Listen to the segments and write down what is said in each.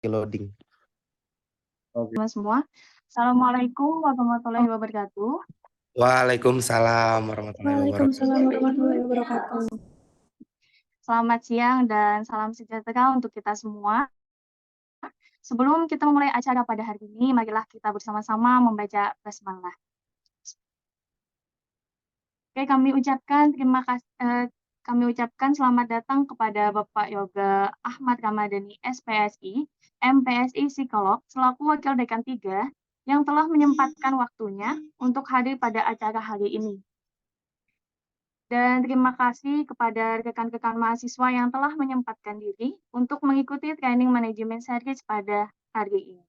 Loading. Oke. Semua. Assalamualaikum warahmatullahi wabarakatuh. Waalaikumsalam warahmatullahi wabarakatuh. Waalaikumsalam warahmatullahi wabarakatuh. Selamat siang dan salam sejahtera untuk kita semua. Sebelum kita memulai acara pada hari ini, marilah kita bersama-sama membaca basmalah. Oke, kami ucapkan selamat datang kepada Bapak Yoga Ahmad Ramadhani SPSI, MPSI Psikolog, selaku Wakil Dekan 3 yang telah menyempatkan waktunya untuk hadir pada acara hari ini. Dan terima kasih kepada rekan-rekan mahasiswa yang telah menyempatkan diri untuk mengikuti training manajemen service pada hari ini.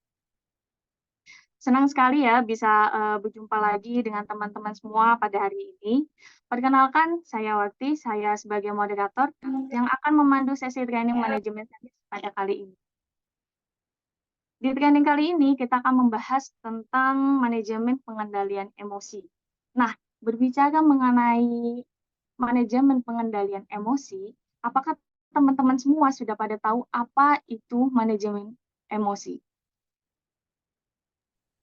Senang sekali ya bisa berjumpa lagi dengan teman-teman semua pada hari ini. Perkenalkan, saya Wakti, saya sebagai moderator yang akan memandu sesi training manajemen service pada kali ini. Di training kali ini kita akan membahas tentang manajemen pengendalian emosi. Nah, berbicara mengenai manajemen pengendalian emosi, apakah teman-teman semua sudah pada tahu apa itu manajemen emosi?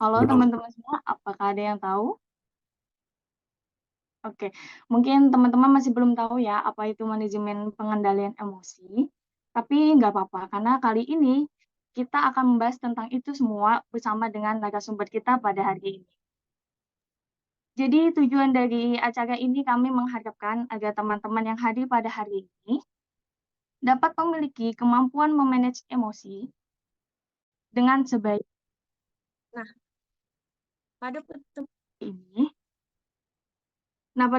Halo teman-teman semua, apakah ada yang tahu? Oke, mungkin teman-teman masih belum tahu ya apa itu manajemen pengendalian emosi, tapi nggak apa-apa, karena kali ini kita akan membahas tentang itu semua bersama dengan narasumber kita pada hari ini. Jadi tujuan dari acara ini kami mengharapkan agar teman-teman yang hadir pada hari ini dapat memiliki kemampuan memanage emosi dengan sebaik. Nah, pada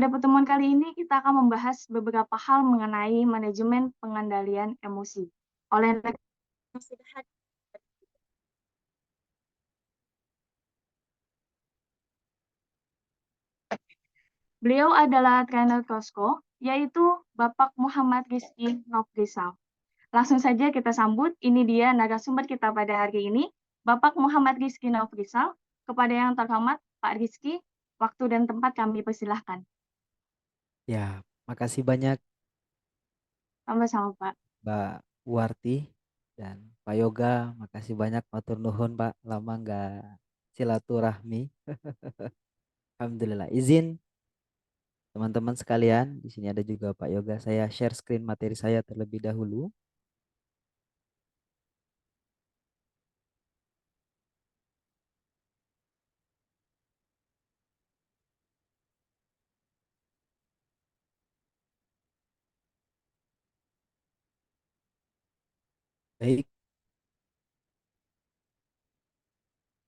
pertemuan kali ini kita akan membahas beberapa hal mengenai manajemen pengendalian emosi. Oleh yang sudah hadir. Beliau adalah trainer Costco, yaitu Bapak Muhammad Rizky Nofrisal. Langsung saja kita sambut, ini dia narasumber kita pada hari ini, Bapak Muhammad Rizky Nofrisal. Kepada yang terhormat, Pak Rizky, waktu dan tempat kami persilahkan. Ya, makasih banyak Sama-sama, Pak. Mbak Warti dan Pak Yoga. Makasih banyak matur nuhun Pak, lama nggak silaturahmi. Alhamdulillah. Izin teman-teman sekalian, di sini ada juga Pak Yoga. Saya share screen materi saya terlebih dahulu. Baik,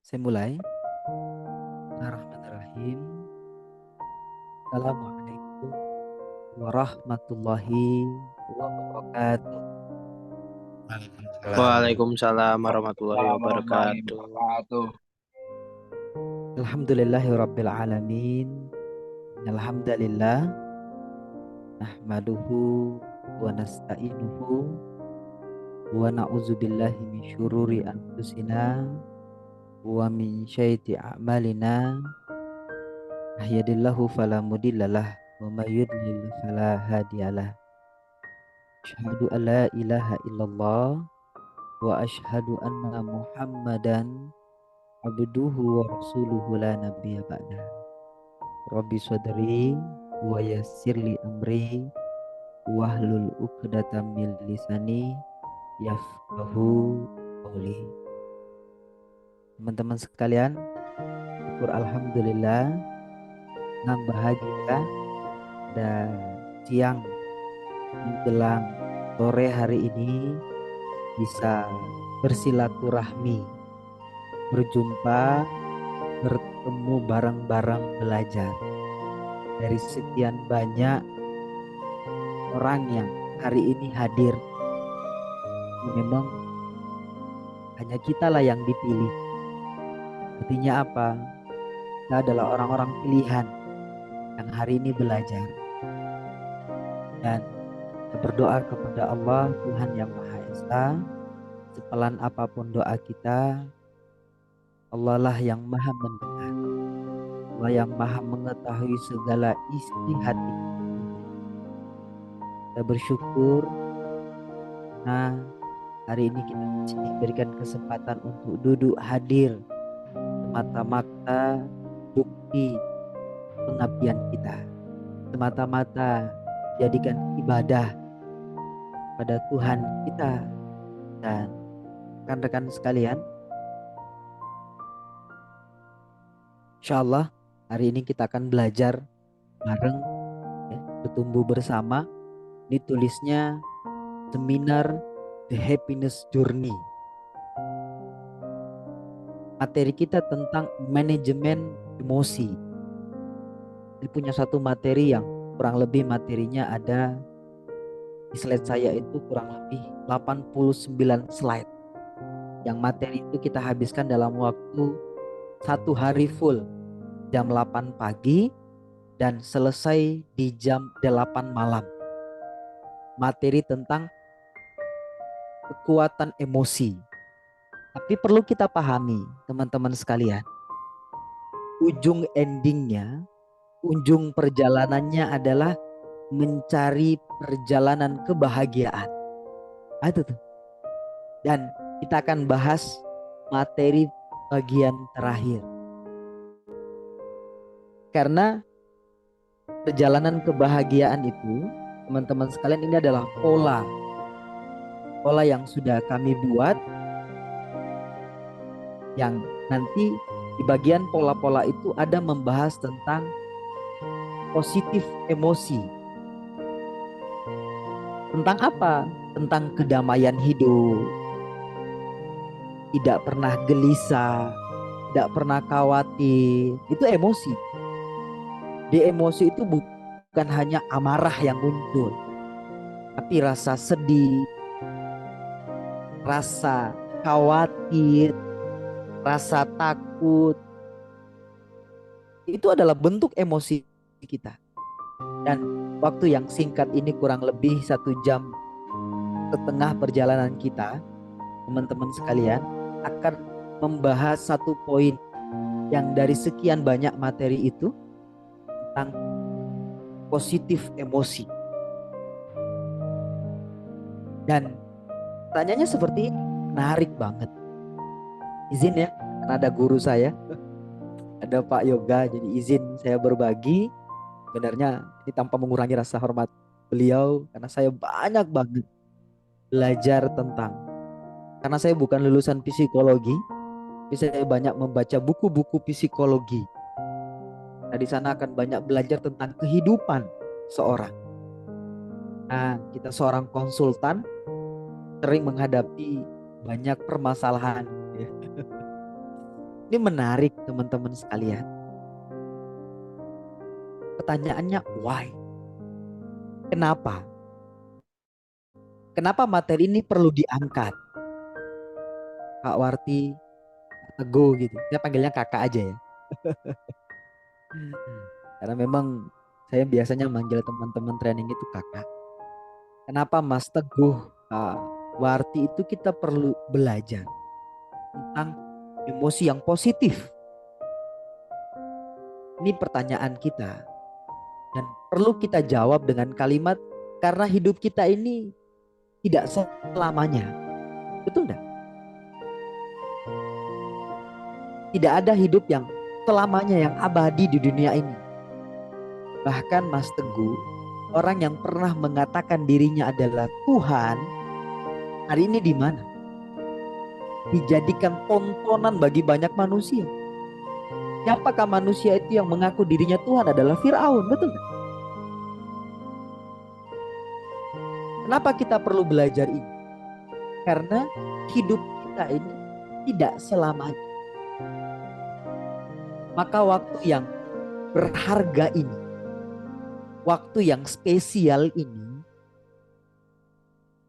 saya mulai. Bismillahirrahmanirrahim. Assalamualaikum warahmatullahi wabarakatuh. Waalaikumsalam warahmatullahi wabarakatuh. Alhamdulillahirabbil alamin. Alhamdulillah nahmaduhu wa nasta'inuhu wa na'udzubillahi min syururi anfusina wa min syai'ati a'malina. Yahdihillahu fala mudhillalah wa may yudlil fala hadiyalah. Asyhadu an la ilaha illallah wa asyhadu anna Muhammadan abduhu wa rasuluhu la nabiyya ba'dah. Rabbi sadri wa yassirli amri wahlul 'uqdatam min lisani yafqahu qawli. Teman-teman sekalian, syukur alhamdulillah nang bahagia dan siang menjelang sore hari ini bisa bersilaturahmi, berjumpa, bertemu bareng-bareng belajar dari sekian banyak orang yang hari ini hadir. Memang hanya kita lah yang dipilih. Artinya apa? Kita adalah orang-orang pilihan yang hari ini belajar. Dan kita berdoa kepada Allah, Tuhan yang Maha Esa, sepelan apapun doa kita, Allah lah yang maha mendengar, Allah yang maha mengetahui segala isi hati. Kita bersyukur, nah hari ini kita masih diberikan kesempatan untuk duduk hadir semata-mata bukti pengabdian kita, semata-mata jadikan ibadah pada Tuhan kita. Dan rekan-rekan sekalian, insya Allah hari ini kita akan belajar bareng, ya, bertumbuh bersama. Ini tulisnya seminar The Happiness Journey. Materi kita tentang manajemen emosi. Ini punya satu materi yang kurang lebih materinya ada di slide saya itu kurang lebih 89 slide. Yang materi itu kita habiskan dalam waktu 1 hari full, jam 8 pagi dan selesai di jam 8 malam. Materi tentang kekuatan emosi. Tapi perlu kita pahami, teman-teman sekalian, ujung endingnya, ujung perjalanannya adalah mencari perjalanan kebahagiaan. Itu tuh. Dan kita akan bahas materi bagian terakhir. Karena perjalanan kebahagiaan itu, teman-teman sekalian, ini adalah pola yang sudah kami buat, yang nanti di bagian pola-pola itu ada membahas tentang positif emosi. Tentang apa? Tentang kedamaian hidup, tidak pernah gelisah, tidak pernah khawatir. Itu emosi. Di emosi itu bukan hanya amarah yang muncul, tapi rasa sedih, rasa khawatir, rasa takut. Itu adalah bentuk emosi kita. Dan waktu yang singkat ini, kurang lebih 1,5 jam perjalanan kita, teman-teman sekalian, akan membahas satu poin yang dari sekian banyak materi itu tentang positif emosi. Dan tanyanya seperti ini, menarik banget. Izin ya, karena ada guru saya, ada Pak Yoga, jadi izin saya berbagi. Sebenarnya ini tanpa mengurangi rasa hormat beliau, karena saya banyak banget belajar tentang, karena saya bukan lulusan psikologi, tapi saya banyak membaca buku-buku psikologi. Nah, di sana akan banyak belajar tentang kehidupan seorang. Nah, kita seorang konsultan sering menghadapi banyak permasalahan. Ini menarik, teman-teman sekalian. Pertanyaannya, why? Kenapa? Kenapa materi ini perlu diangkat? Kak Warti, Teguh gitu. Saya panggilnya kakak aja ya. Karena memang saya biasanya manggil teman-teman training itu kakak. Kenapa Mas Teguh, Kak Warti, itu kita perlu belajar tentang emosi yang positif? Ini pertanyaan kita. Dan perlu kita jawab dengan kalimat, karena hidup kita ini tidak selamanya. Betul enggak? Tidak ada hidup yang selamanya, yang abadi di dunia ini. Bahkan Mas Teguh, orang yang pernah mengatakan dirinya adalah Tuhan, hari ini di mana? Dijadikan tontonan bagi banyak manusia. Siapakah manusia itu yang mengaku dirinya Tuhan? Adalah Firaun, betul gak? Kenapa kita perlu belajar ini? Karena hidup kita ini tidak selamanya. Maka waktu yang berharga ini, waktu yang spesial ini,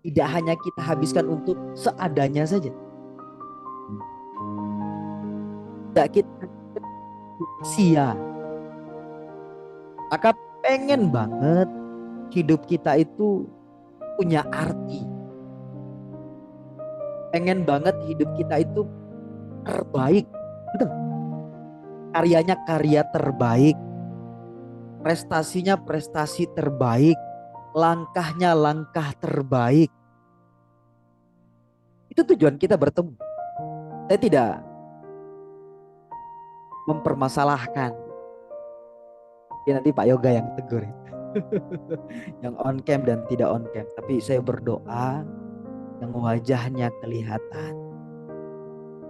tidak hanya kita habiskan untuk seadanya saja. Tidak kita sia. Maka pengen banget hidup kita itu punya arti. Pengen banget hidup kita itu terbaik. Betul. Karyanya karya terbaik. Prestasinya prestasi terbaik. Langkahnya langkah terbaik. Itu tujuan kita bertemu. Saya tidak mempermasalahkan. Ya, nanti Pak Yoga yang tegur. Yang on cam dan tidak on cam. Tapi saya berdoa yang wajahnya kelihatan.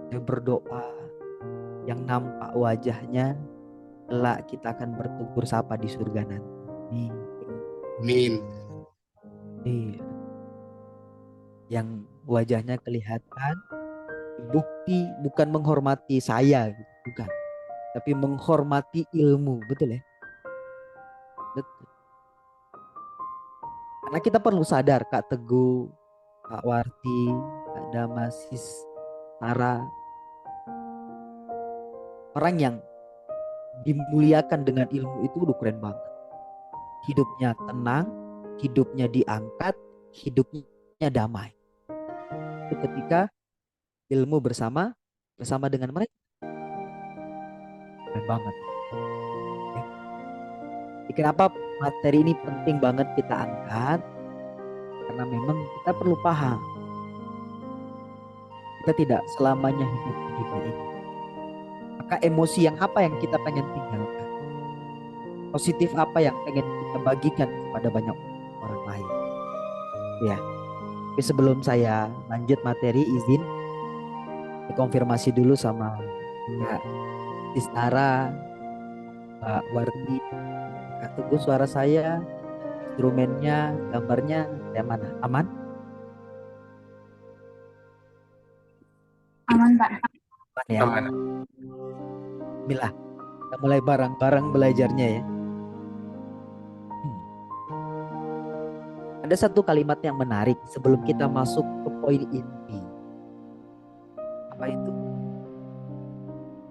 Saya berdoa yang nampak wajahnya, kelak kita akan bertegur sapa di surga nanti. Amin. Iya. Yang wajahnya kelihatan, bukti bukan menghormati saya, gitu. Bukan, tapi menghormati ilmu, betul ya? Betul. Karena kita perlu sadar, Kak Teguh, Kak Warti, Kak Damasis, Tara, orang yang dimuliakan dengan ilmu itu udah keren banget. Hidupnya tenang, hidupnya diangkat, hidupnya damai. Itu ketika ilmu bersama dengan mereka. Keren banget. Jadi kenapa materi ini penting banget kita angkat? Karena memang kita perlu paham. Kita tidak selamanya hidup di dunia ini. Maka emosi yang apa yang kita pengen tinggalkan? Positif apa yang pengen kita bagikan kepada banyak orang lain? Ya. Tapi sebelum saya lanjut materi, izin dikonfirmasi dulu sama Kak Istara, Pak Wardi, Kak Teguh, suara saya, instrumennya, gambarnya yang mana? Aman? Aman, Pak. Aman ya. Aman. Bismillah. Kita mulai bareng-bareng belajarnya ya. Ada satu kalimat yang menarik sebelum kita masuk ke poin inti. Apa itu?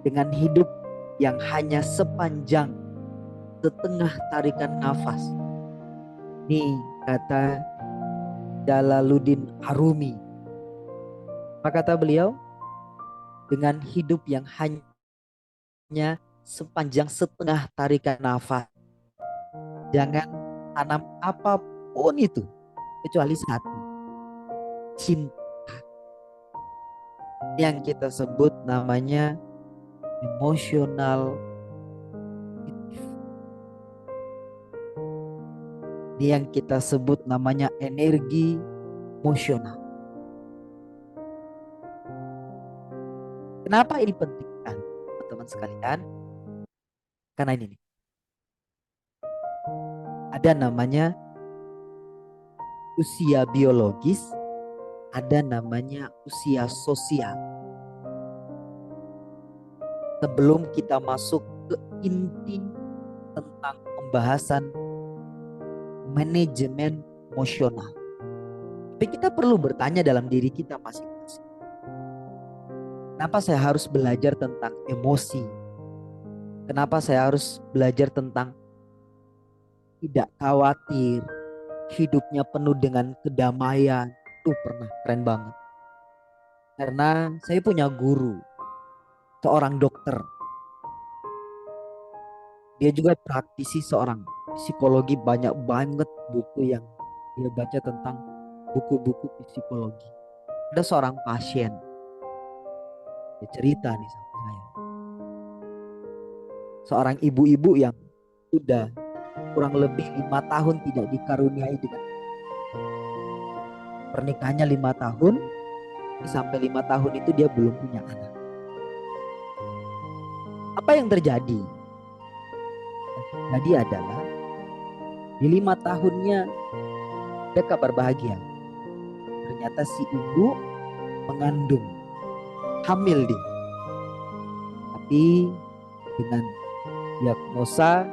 Dengan hidup yang hanya sepanjang setengah tarikan nafas. Ini kata Jalaluddin Arumi. Apa kata beliau? Dengan hidup yang hanya sepanjang setengah tarikan nafas, jangan tanam apapun itu kecuali satu, cinta. Yang kita sebut namanya emosional. Ini yang kita sebut namanya energi emosional. Kenapa ini penting kan, teman-teman sekalian? Karena ini nih. Ada namanya usia biologis, ada namanya usia sosial. Sebelum kita masuk ke inti tentang pembahasan manajemen emosional, tapi kita perlu bertanya dalam diri kita masing-masing. Kenapa saya harus belajar tentang emosi? Kenapa saya harus belajar tentang tidak khawatir, hidupnya penuh dengan kedamaian? Itu pernah keren banget. Karena saya punya guru, seorang dokter. Dia juga praktisi seorang psikologi, banyak banget buku yang dia baca tentang buku-buku psikologi. Ada seorang pasien, dia cerita nih sama saya. Seorang ibu-ibu yang sudah kurang lebih 5 tahun tidak dikaruniai dengan pernikahannya 5 tahun, sampai 5 tahun itu dia belum punya anak. Apa yang terjadi? Jadi adalah di 5 tahunnya ada kabar bahagia. Ternyata si ibu mengandung, hamil dia. Tapi dengan diagnosa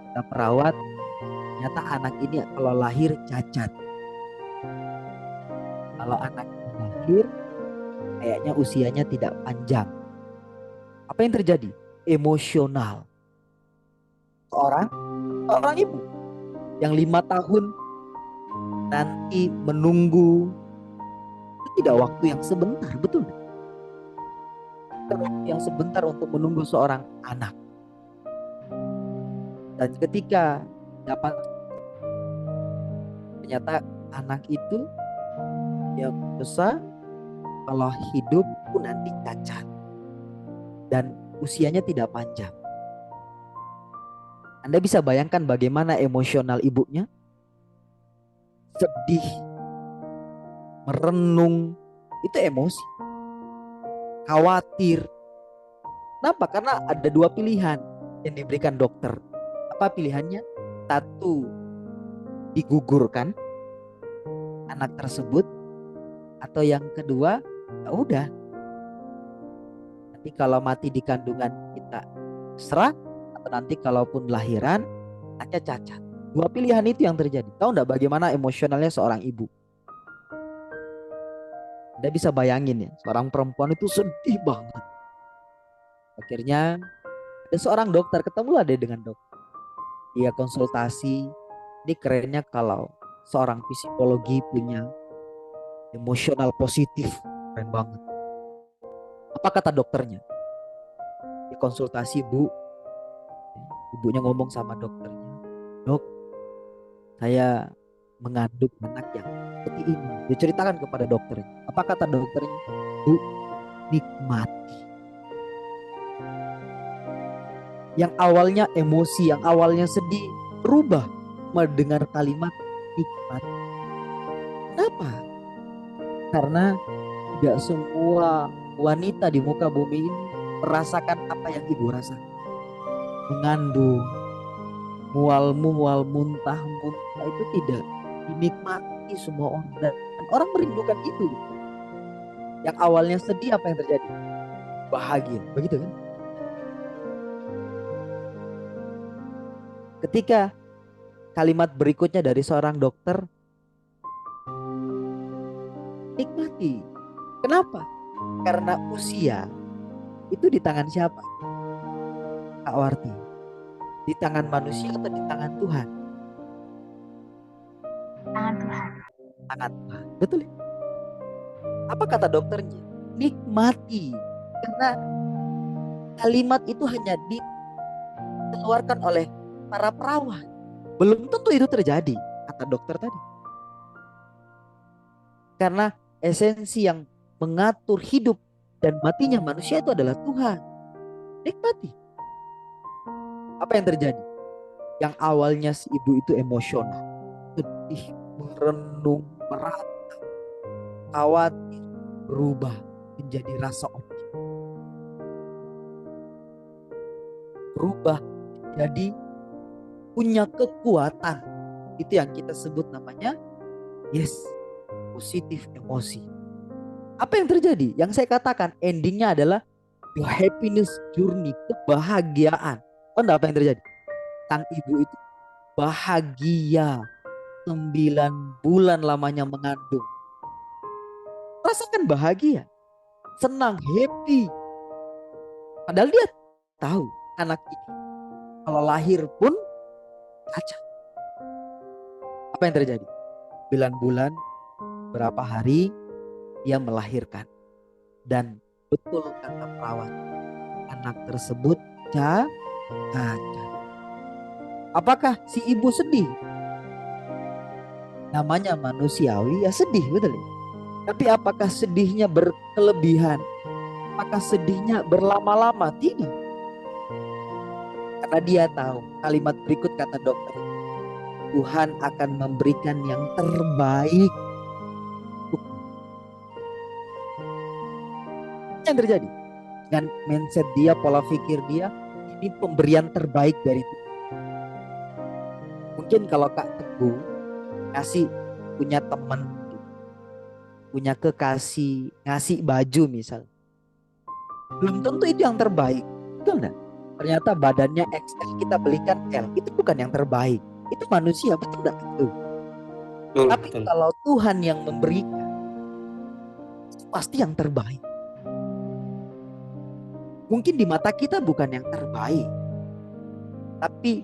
kita perawat, ternyata anak ini kalau lahir cacat. Kalau anak lahir kayaknya usianya tidak panjang. Apa yang terjadi? Emosional. Seorang ibu yang 5 tahun nanti menunggu, itu tidak waktu yang sebentar, betul? Tidak waktu yang sebentar untuk menunggu seorang anak. Dan ketika dapat, ternyata anak itu yang besar kalau hidup pun nanti cacat dan usianya tidak panjang. Anda bisa bayangkan bagaimana emosional ibunya? Sedih, merenung, itu emosi. Khawatir. Kenapa? Karena ada dua pilihan yang diberikan dokter. Apa pilihannya? Satu, digugurkan anak tersebut, atau yang kedua, ya udah, nanti kalau mati di kandungan kita serah, atau nanti kalaupun lahiran anaknya cacat. Dua pilihan itu yang terjadi. Tahu enggak bagaimana emosionalnya seorang ibu? Anda bisa bayangin ya, seorang perempuan itu sedih banget. Akhirnya ada seorang dokter, ketemulah dia dengan dokter. Dia konsultasi. Ini kerennya kalau seorang psikologi punya emosional positif, keren banget. Apa kata dokternya? Di konsultasi, ibunya ngomong sama dokternya, "Dok, saya mengandung anak yang seperti ini." Diceritakan kepada dokternya. Apa kata dokternya? "Bu, nikmati." Yang awalnya emosi, yang awalnya sedih, berubah mendengar kalimat nikmati. Kenapa? Karena tidak semua wanita di muka bumi ini merasakan apa yang ibu rasakan. Mengandung, mual muntah itu tidak dinikmati semua orang, dan orang merindukan itu. Yang awalnya sedih, apa yang terjadi? Bahagia, begitu kan? Ketika kalimat berikutnya dari seorang dokter, nikmati. Kenapa? Karena usia itu di tangan siapa? Kak Warti, di tangan manusia atau di tangan Tuhan? Tangan Tuhan. Tangan Tuhan, betul ya? Apa kata dokternya? Nikmati. Karena kalimat itu hanya dikeluarkan oleh para perawat. Belum tentu itu terjadi, kata dokter tadi. Karena esensi yang mengatur hidup dan matinya manusia itu adalah Tuhan. Nikmati. Apa yang terjadi? Yang awalnya si ibu itu emosional, sedih, merenung, meratap, khawatir, berubah menjadi rasa optimis. Berubah jadi punya kekuatan. Itu yang kita sebut namanya positif emosi. Apa yang terjadi? Yang saya katakan endingnya adalah the happiness journey, kebahagiaan. Apa yang terjadi? Sang ibu itu bahagia 9 bulan lamanya mengandung. Rasakan bahagia, senang, happy. Padahal dia tahu anak ini kalau lahir pun cacat. Apa yang terjadi? 9 bulan, berapa hari dia melahirkan. Dan betul kata perawat, anak tersebut cacat. Apakah si ibu sedih? Namanya manusiawi, ya sedih, betul ya? Tapi apakah sedihnya berkelebihan? Apakah sedihnya berlama-lama? Tidak. Karena dia tahu kalimat berikut kata dokter, Tuhan akan memberikan yang terbaik. Yang terjadi dengan mindset dia, pola pikir dia, ini pemberian terbaik dari Tuhan. Mungkin kalau Kak Teguh ngasih, punya teman, punya kekasih, ngasih baju misalnya, belum tentu itu yang terbaik, betul enggak? Ternyata badannya XL, kita belikan L, itu bukan yang terbaik. Itu manusia, betul enggak? Betul. Tapi betul. kalau Tuhan yang memberikan, itu pasti yang terbaik. Mungkin di mata kita bukan yang terbaik, tapi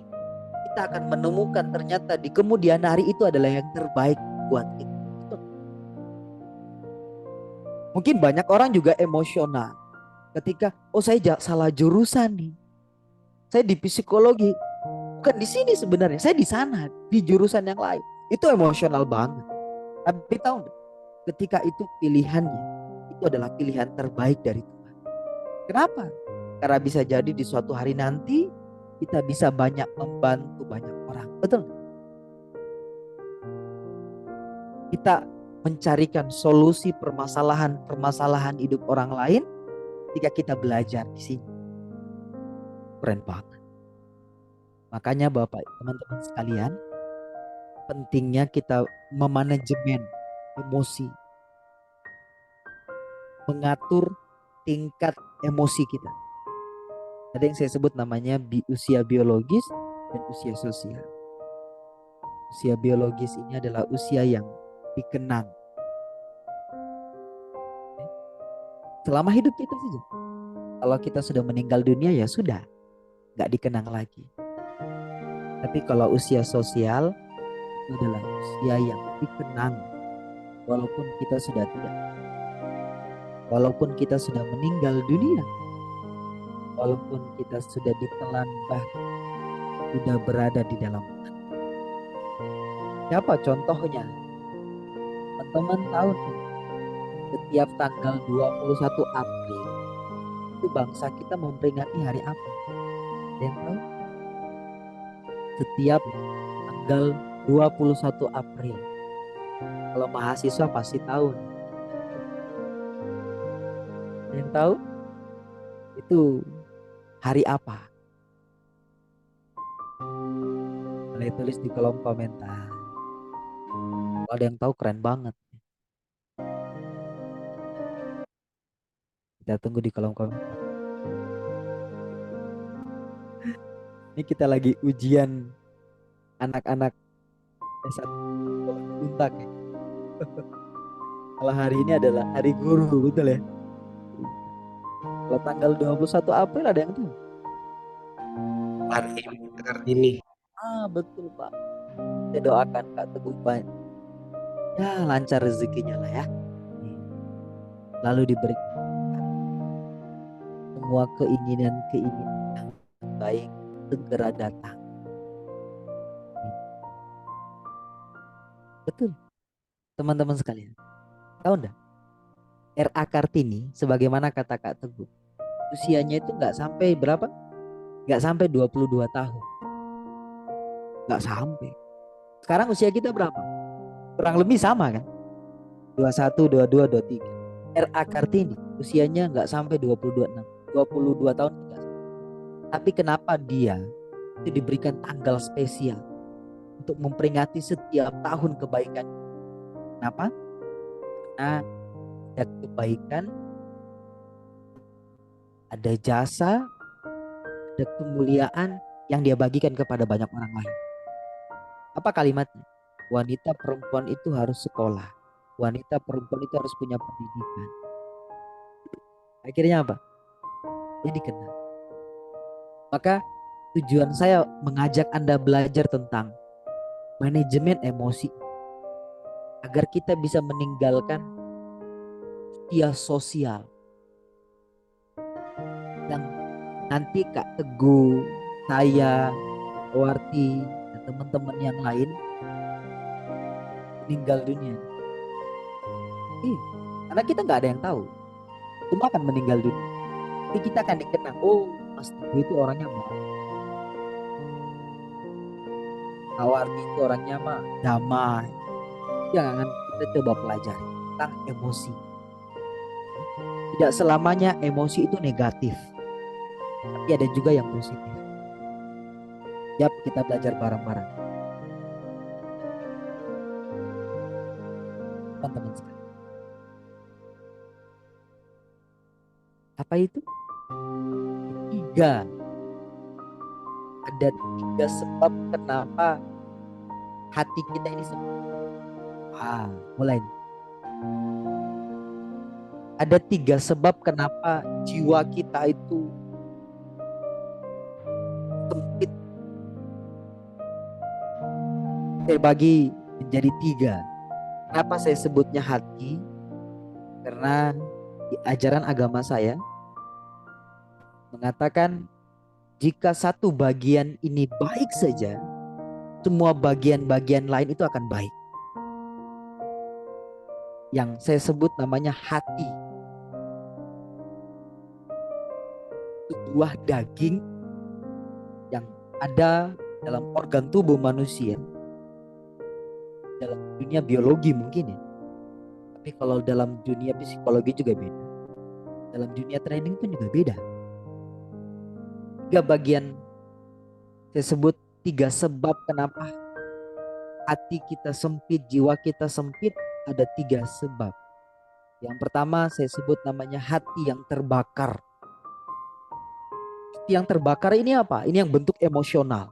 kita akan menemukan ternyata di kemudian hari itu adalah yang terbaik buat kita. Mungkin banyak orang juga emosional ketika, saya salah jurusan nih. Saya di psikologi, bukan di sini sebenarnya, saya di sana, di jurusan yang lain. Itu emosional banget. Tapi tahu gak, ketika itu pilihannya, itu itu adalah pilihan terbaik dari Tuhan. Kenapa? Karena bisa jadi di suatu hari nanti kita bisa banyak membantu banyak orang. Betul? Kita mencarikan solusi permasalahan hidup orang lain ketika kita belajar di sini. Keren banget. Makanya Bapak, teman-teman sekalian, pentingnya kita memanajemen emosi, mengatur tingkat emosi kita. Ada yang saya sebut namanya usia biologis dan usia sosial. Usia biologis ini adalah usia yang dikenang selama hidup kita saja. Kalau kita sudah meninggal dunia ya sudah, nggak dikenang lagi. Tapi kalau usia sosial itu adalah usia yang dikenang walaupun kita sudah tidak, walaupun kita sudah meninggal dunia, walaupun kita sudah ditelan bahkan sudah berada di dalam. Siapa contohnya? Teman-teman tahu nih, setiap tanggal 21 April itu bangsa kita memperingati hari apa? Ada yang tahu? Setiap tanggal 21 April. Kalau mahasiswa pasti tahu. Ada yang tahu? Itu hari apa? Boleh tulis di kolom komentar. Kalau ada yang tahu keren banget. Kita tunggu di kolom komentar. Ini kita lagi ujian anak-anak S1 Untak ya. Kalau hari ini adalah hari guru, betul ya? Kalau tanggal 21 April ada yang tahu? Hari Kartini. Betul Pak. Saya doakan Kak Teguh Pak. Ya lancar rezekinya lah ya. Lalu diberi semua keinginan-keinginan yang baik segera datang. Betul. Teman-teman sekalian. Tahu enggak? R.A. Kartini sebagaimana kata Kak Teguh, usianya itu nggak sampai berapa? Nggak sampai 22 tahun. Nggak sampai. Sekarang usia kita berapa? Kurang lebih sama kan? 21, 22, 23. R.A. Kartini usianya nggak sampai 22 tahun enggak. Tapi kenapa dia itu diberikan tanggal spesial untuk memperingati setiap tahun kebaikan? Kenapa? Karena ada kebaikan, ada jasa, ada kemuliaan yang dia bagikan kepada banyak orang lain. Apa kalimatnya? Wanita perempuan itu harus sekolah. Wanita perempuan itu harus punya pendidikan. Akhirnya apa? Dia dikenal. Maka tujuan saya mengajak Anda belajar tentang manajemen emosi agar kita bisa meninggalkan usia sosial yang nanti Kak Teguh, saya, Warti, dan teman-teman yang lain meninggal dunia. Karena kita nggak ada yang tahu, semua akan meninggal dunia. Tapi kita akan dikenang, oh Mas Teguh itu orangnya baik, Kak Warti itu orangnya mah damai. Jangan kita coba pelajari tentang emosi. Tidak selamanya emosi itu negatif, tapi ada juga yang positif. Yap, kita belajar bareng-bareng. Teman-teman sekalian. Apa itu? Ada tiga sebab kenapa hati kita ini mulai. Ada tiga sebab kenapa jiwa kita itu sempit. Saya bagi menjadi tiga. Kenapa saya sebutnya hati? Karena di ajaran agama saya mengatakan jika satu bagian ini baik saja, semua bagian-bagian lain itu akan baik. Yang saya sebut namanya hati. sebuah daging yang ada dalam organ tubuh manusia, dalam dunia biologi mungkin ya, tapi kalau dalam dunia psikologi juga beda, dalam dunia training pun juga beda. 3 bagian, saya sebut 3 sebab kenapa hati kita sempit, jiwa kita sempit. Ada 3 sebab. Yang pertama saya sebut namanya hati yang terbakar. Hati yang terbakar ini apa? Ini yang bentuk emosional.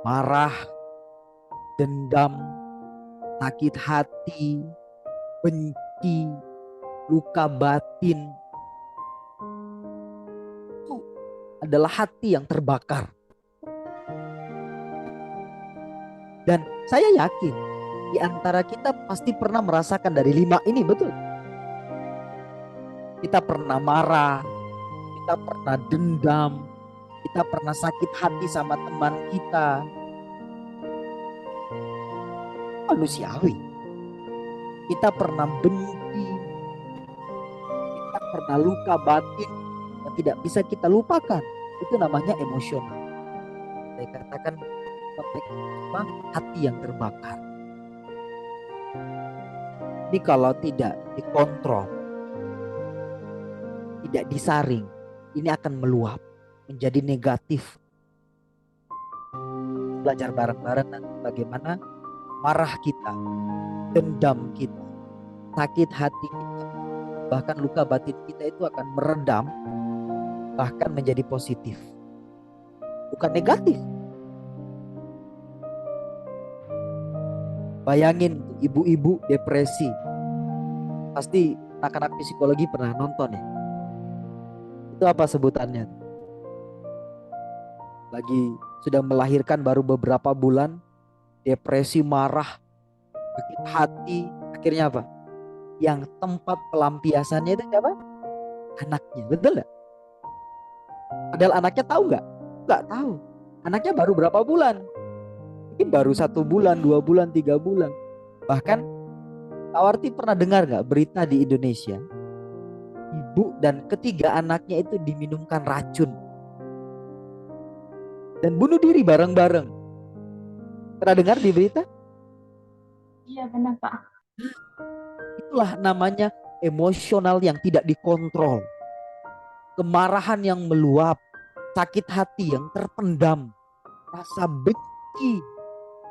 Marah, dendam, sakit hati, benci, luka batin. Itu adalah hati yang terbakar. Dan saya yakin di antara kita pasti pernah merasakan dari 5 ini, betul? Kita pernah marah, kita pernah dendam, kita pernah sakit hati sama teman kita. Manusiawi. Kita pernah benci, kita pernah luka batin yang tidak bisa kita lupakan. Itu namanya emosional. Saya katakan hati yang terbakar. Ini kalau tidak dikontrol, tidak disaring, ini akan meluap menjadi negatif. Belajar bareng-bareng nanti bagaimana marah kita, dendam kita, sakit hati kita, bahkan luka batin kita itu akan meredam, bahkan menjadi positif, bukan negatif. Bayangin ibu-ibu depresi, pasti anak-anak psikologi pernah nonton ya. Itu apa sebutannya? Lagi sudah melahirkan baru beberapa bulan, depresi, marah, sakit hati, akhirnya apa? Yang tempat pelampiasannya itu siapa? Anaknya, betul gak? Padahal anaknya tahu gak? Gak tahu. Anaknya baru berapa bulan? Mungkin baru 1 bulan, 2 bulan, 3 bulan. Bahkan Tawarti pernah dengar gak berita di Indonesia? Ibu dan ketiga anaknya itu diminumkan racun dan bunuh diri bareng-bareng. Pernah dengar di berita? Iya benar Pak. Itulah namanya emosional yang tidak dikontrol. Kemarahan yang meluap, sakit hati yang terpendam, rasa benci.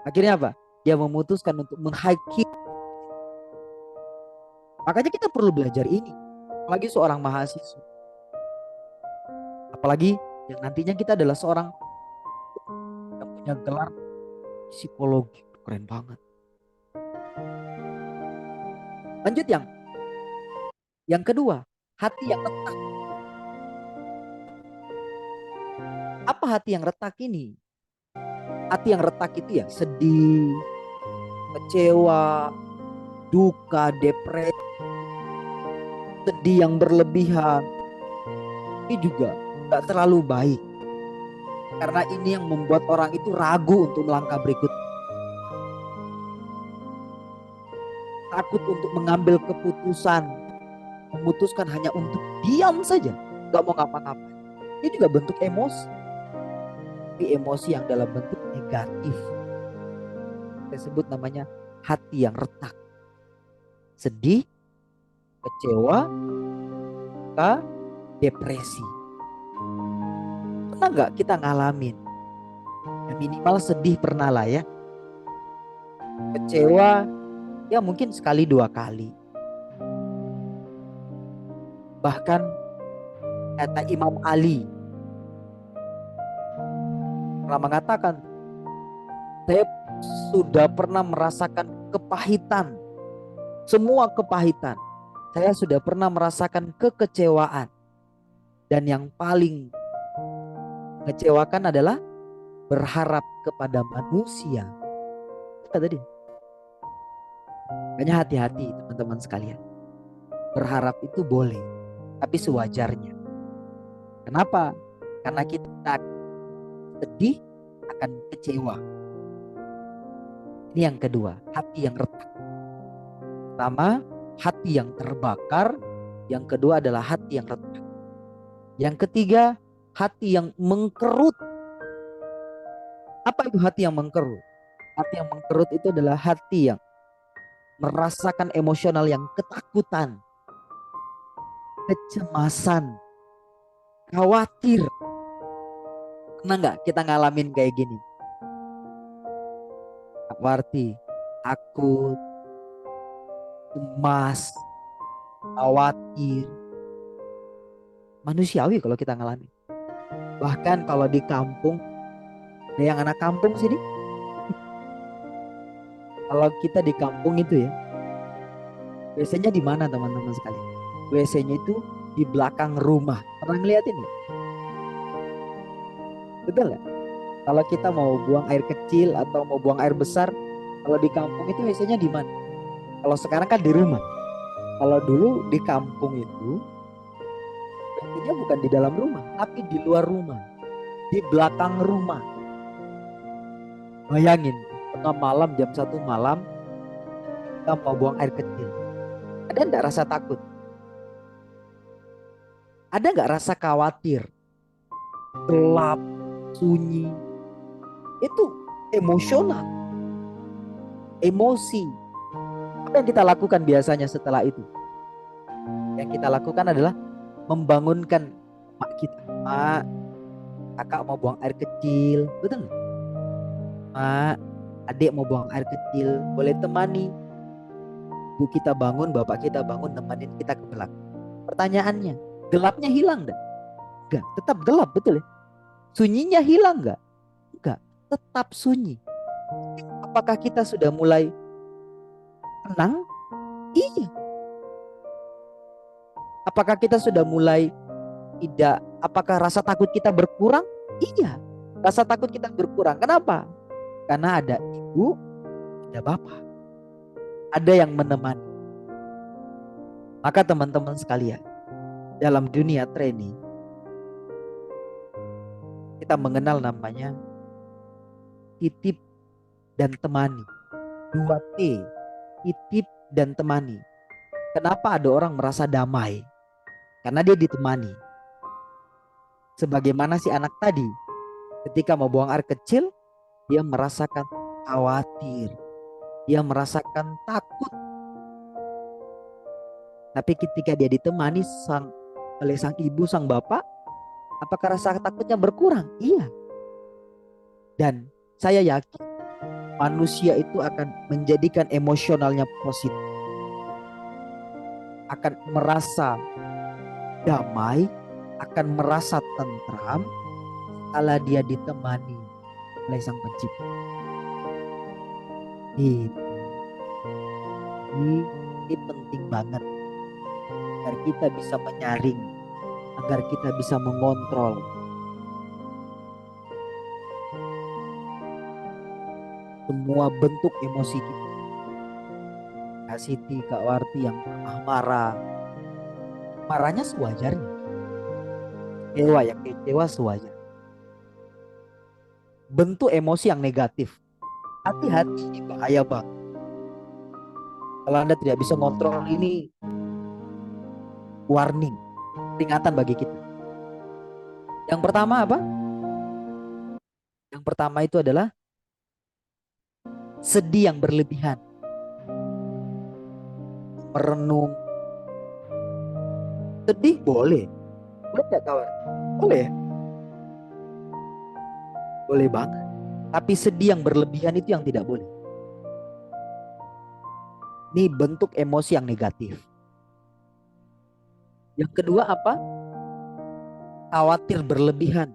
Akhirnya apa? Dia memutuskan untuk menghakimi. Makanya kita perlu belajar ini. Apalagi seorang mahasiswa. Apalagi yang nantinya kita adalah seorang yang punya gelar psikologi. Keren banget. Lanjut yang kedua, hati yang retak. Apa hati yang retak ini? Hati yang retak itu ya sedih, kecewa, duka, depresi, sedih yang berlebihan. Ini juga gak terlalu baik. Karena ini yang membuat orang itu ragu untuk melangkah berikutnya. Takut untuk mengambil keputusan, memutuskan hanya untuk diam saja, gak mau ngapa-ngapain. Ini juga bentuk emosi, tapi emosi yang dalam bentuk negatif. Saya sebut namanya hati yang retak. Sedih, kecewa, depresi. Pernah gak kita ngalamin? Ya minimal sedih pernah lah ya. Kecewa ya mungkin 1-2 kali. Bahkan kata Imam Ali pernah mengatakan, saya sudah pernah merasakan kepahitan, semua kepahitan. Saya sudah pernah merasakan kekecewaan. Dan yang paling mengecewakan adalah berharap kepada manusia. Kata dia. Makanya hati-hati teman-teman sekalian. Berharap itu boleh, tapi sewajarnya. Kenapa? Karena kita sedih akan kecewa. Ini yang kedua, hati yang retak. Pertama, hati yang terbakar. Yang kedua adalah hati yang retak. Yang ketiga, hati yang mengkerut. Apa itu hati yang mengkerut? Hati yang mengkerut itu adalah hati yang merasakan emosional yang ketakutan, kecemasan, khawatir. Pernah nggak kita ngalamin kayak gini? Kak Warti, takut, cemas, khawatir. Manusiawi kalau kita ngalamin. Bahkan kalau di kampung, ada yang anak kampung sini. Kalau kita di kampung itu ya, WC-nya di mana teman-teman sekalian? WC-nya itu di belakang rumah. Pernah ngeliatin nggak? Betul nggak? Kalau kita mau buang air kecil atau mau buang air besar, kalau di kampung itu WC-nya di mana? Kalau sekarang kan di rumah. Kalau dulu di kampung itu WC-nya bukan di dalam rumah, tapi di luar rumah, di belakang rumah. Bayangin, tengah malam jam 1 malam kita mau buang air kecil. Ada enggak rasa takut? Ada enggak rasa khawatir? Gelap, sunyi. Itu emosional, emosi. Apa yang kita lakukan biasanya setelah itu? Yang kita lakukan adalah membangunkan mak kita. Mak, kakak mau buang air kecil. Betul nggak? Mak, adik mau buang air kecil. Boleh temani. Bu kita bangun, bapak kita bangun, nemenin kita ke belakang. Pertanyaannya, gelapnya hilang enggak? Enggak, tetap gelap, betul ya? Sunyinya hilang enggak? Enggak, tetap sunyi. Apakah kita sudah mulai tenang? Iya. Apakah kita sudah mulai tidak? Apakah rasa takut kita berkurang? Iya. Rasa takut kita berkurang. Kenapa? Karena ada ibu, ada bapak. Ada yang menemani. Maka teman-teman sekalian, dalam dunia training, kita mengenal namanya titip dan temani. 2T, titip dan temani. Kenapa ada orang merasa damai? Karena dia ditemani. Sebagaimana si anak tadi, ketika mau buang air kecil, dia merasakan khawatir. Dia merasakan takut. Tapi ketika dia ditemani oleh sang ibu, sang bapak, apakah rasa takutnya berkurang? Iya. Dan saya yakin manusia itu akan menjadikan emosionalnya positif. Akan merasa damai, akan merasa tentram kalau dia ditemani oleh sang pencipta. Ini penting banget agar kita bisa menyaring, agar kita bisa mengontrol semua bentuk emosi kita. Kak Siti, Kak Warti yang marah, marahnya sewajarnya. Kecewa sewajarnya. Bentuk emosi yang negatif, hati-hati, ini bahaya banget. Kalau Anda tidak bisa kontrol ini, warning, peringatan bagi kita. Yang pertama apa? Yang pertama itu adalah sedih yang berlebihan. Merenung. Sedih boleh. Boleh gak kawan? Boleh. Boleh banget. Tapi sedih yang berlebihan itu yang tidak boleh. Ini bentuk emosi yang negatif. Yang kedua apa? Khawatir berlebihan.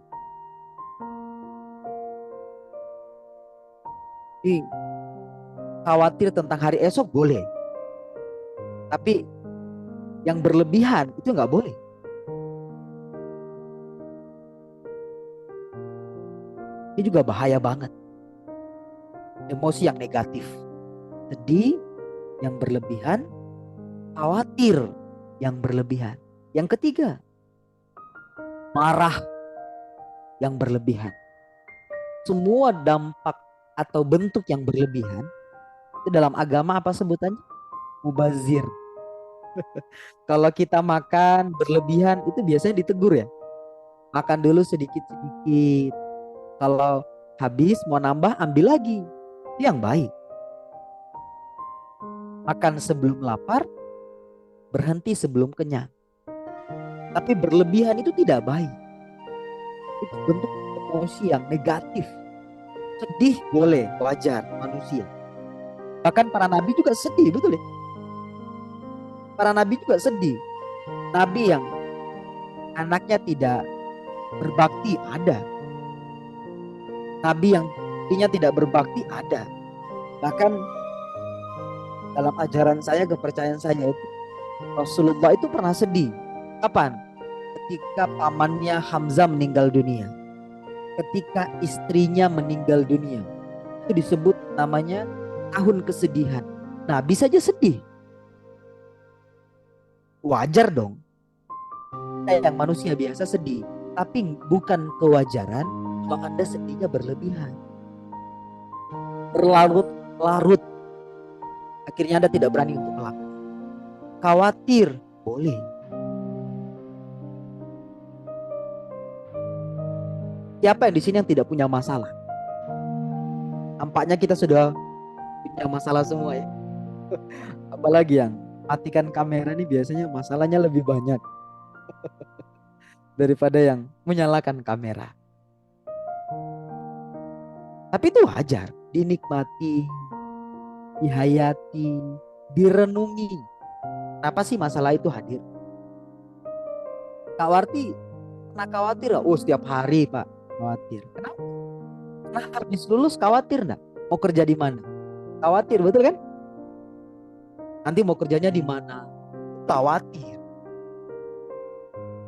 Khawatir tentang hari esok boleh. Tapi yang berlebihan itu nggak boleh. Ini juga bahaya banget. Emosi yang negatif. Sedih yang berlebihan, khawatir yang berlebihan. Yang ketiga, marah yang berlebihan. Semua dampak atau bentuk yang berlebihan itu dalam agama apa sebutannya? Mubazir. Kalau kita makan berlebihan itu biasanya ditegur ya. Makan dulu sedikit-sedikit. Kalau habis mau nambah ambil lagi. Itu yang baik. Makan sebelum lapar, berhenti sebelum kenyang. Tapi berlebihan itu tidak baik. Itu bentuk emosi yang negatif. Sedih boleh, wajar, manusia. Bahkan para nabi juga sedih, betul ya? Para nabi juga sedih. Nabi yang anaknya tidak berbakti ada. Nabi yang istrinya tidak berbakti ada. Bahkan dalam ajaran saya, kepercayaan saya itu, Rasulullah itu pernah sedih. Kapan? Ketika pamannya Hamzah meninggal dunia. Ketika istrinya meninggal dunia. Itu disebut namanya tahun kesedihan. Nabi saja sedih. Wajar dong. Kita yang manusia biasa sedih. Tapi bukan kewajaran kalau Anda sedihnya berlebihan. Berlarut-larut. Akhirnya Anda tidak berani untuk melakukan. Khawatir, boleh. Siapa yang di sini yang tidak punya masalah? Tampaknya kita sudah punya masalah semua ya. Apalagi yang matikan kamera ini biasanya masalahnya lebih banyak daripada yang menyalakan kamera. Tapi itu wajar, dinikmati, dihayati, direnungi. Kenapa sih masalah itu hadir? Kak Warti pernah khawatir gak? Oh setiap hari Pak khawatir. Kenapa? Nah habis lulus khawatir gak? Mau kerja di mana? Khawatir, betul kan? Nanti mau kerjanya di mana? Khawatir.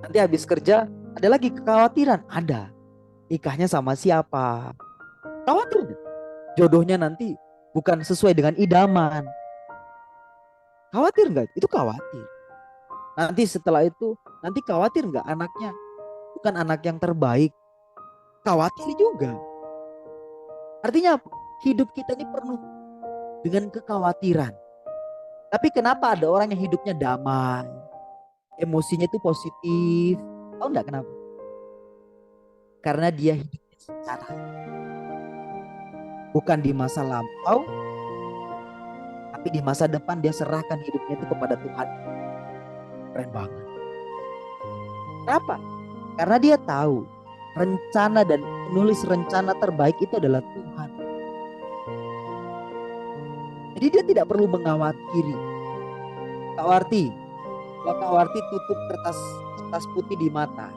Nanti habis kerja ada lagi kekhawatiran. Ada. Nikahnya sama siapa? Khawatir gak? Jodohnya nanti bukan sesuai dengan idaman. Khawatir nggak? Itu khawatir. Nanti setelah itu, nanti khawatir nggak anaknya bukan anak yang terbaik? Khawatir juga. Artinya hidup kita ini penuh dengan kekhawatiran. Tapi kenapa ada orang yang hidupnya damai, emosinya itu positif? Tahu nggak kenapa? Karena dia hidupnya secara bukan di masa lampau, tapi di masa depan dia serahkan hidupnya itu kepada Tuhan. Keren banget. Kenapa? Karena dia tahu rencana dan penulis rencana terbaik itu adalah Tuhan. Jadi dia tidak perlu mengkhawatiri. Kak Warti, kalau Kak Warti tutup kertas putih di mata,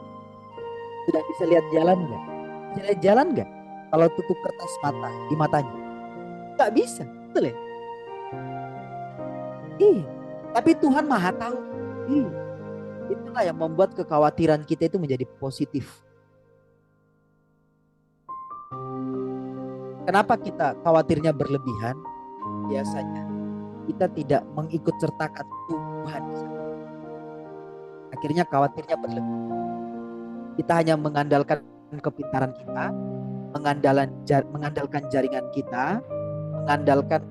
sudah bisa lihat jalan nggak? Bisa lihat jalan nggak? Kalau tutup kertas mata di matanya, nggak bisa, betul ya? Tapi Tuhan Maha tahu. Itulah yang membuat kekhawatiran kita itu menjadi positif. Kenapa kita khawatirnya berlebihan? Biasanya kita tidak mengikut sertakan Tuhan. Akhirnya khawatirnya berlebihan. Kita hanya mengandalkan kepintaran kita, mengandalkan jaringan kita, mengandalkan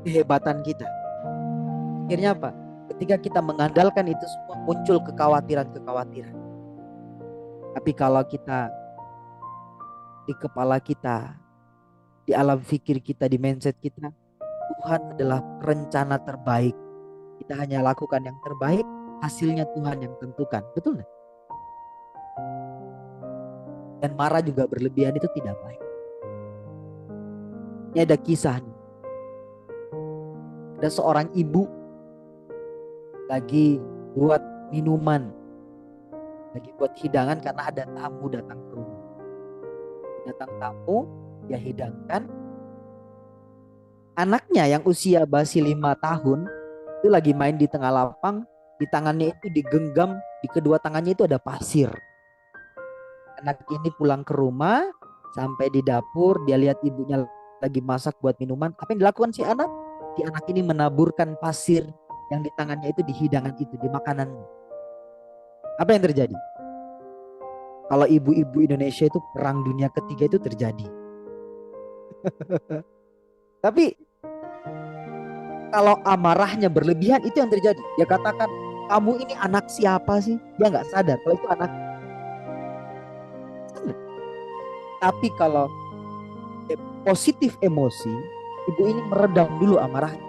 kehebatan kita. Akhirnya apa? Ketika kita mengandalkan itu semua muncul kekhawatiran. Tapi kalau kita di kepala kita, di alam pikir kita, di mindset kita, Tuhan adalah rencana terbaik. Kita hanya lakukan yang terbaik, hasilnya Tuhan yang tentukan. Betul nggak? Dan marah juga berlebihan itu tidak baik. Ini ada kisah nih. Ada seorang ibu lagi buat minuman, lagi buat hidangan karena ada tamu datang ke rumah. Datang tamu, dia hidangkan. Anaknya yang usia masih 5 tahun itu lagi main di tengah lapang. Di tangannya itu digenggam, di kedua tangannya itu ada pasir. Anak ini pulang ke rumah, sampai di dapur, dia lihat ibunya lagi masak buat minuman. Apa yang dilakukan si anak? Si anak ini menaburkan pasir yang di tangannya itu di hidangan itu, di makanan. Apa yang terjadi? Kalau ibu-ibu Indonesia itu perang dunia ketiga itu terjadi. Tapi kalau amarahnya berlebihan itu yang terjadi. Dia katakan, kamu ini anak siapa sih? Dia nggak sadar kalau itu anak. Tapi kalau positif emosi, ibu ini meredam dulu amarahnya.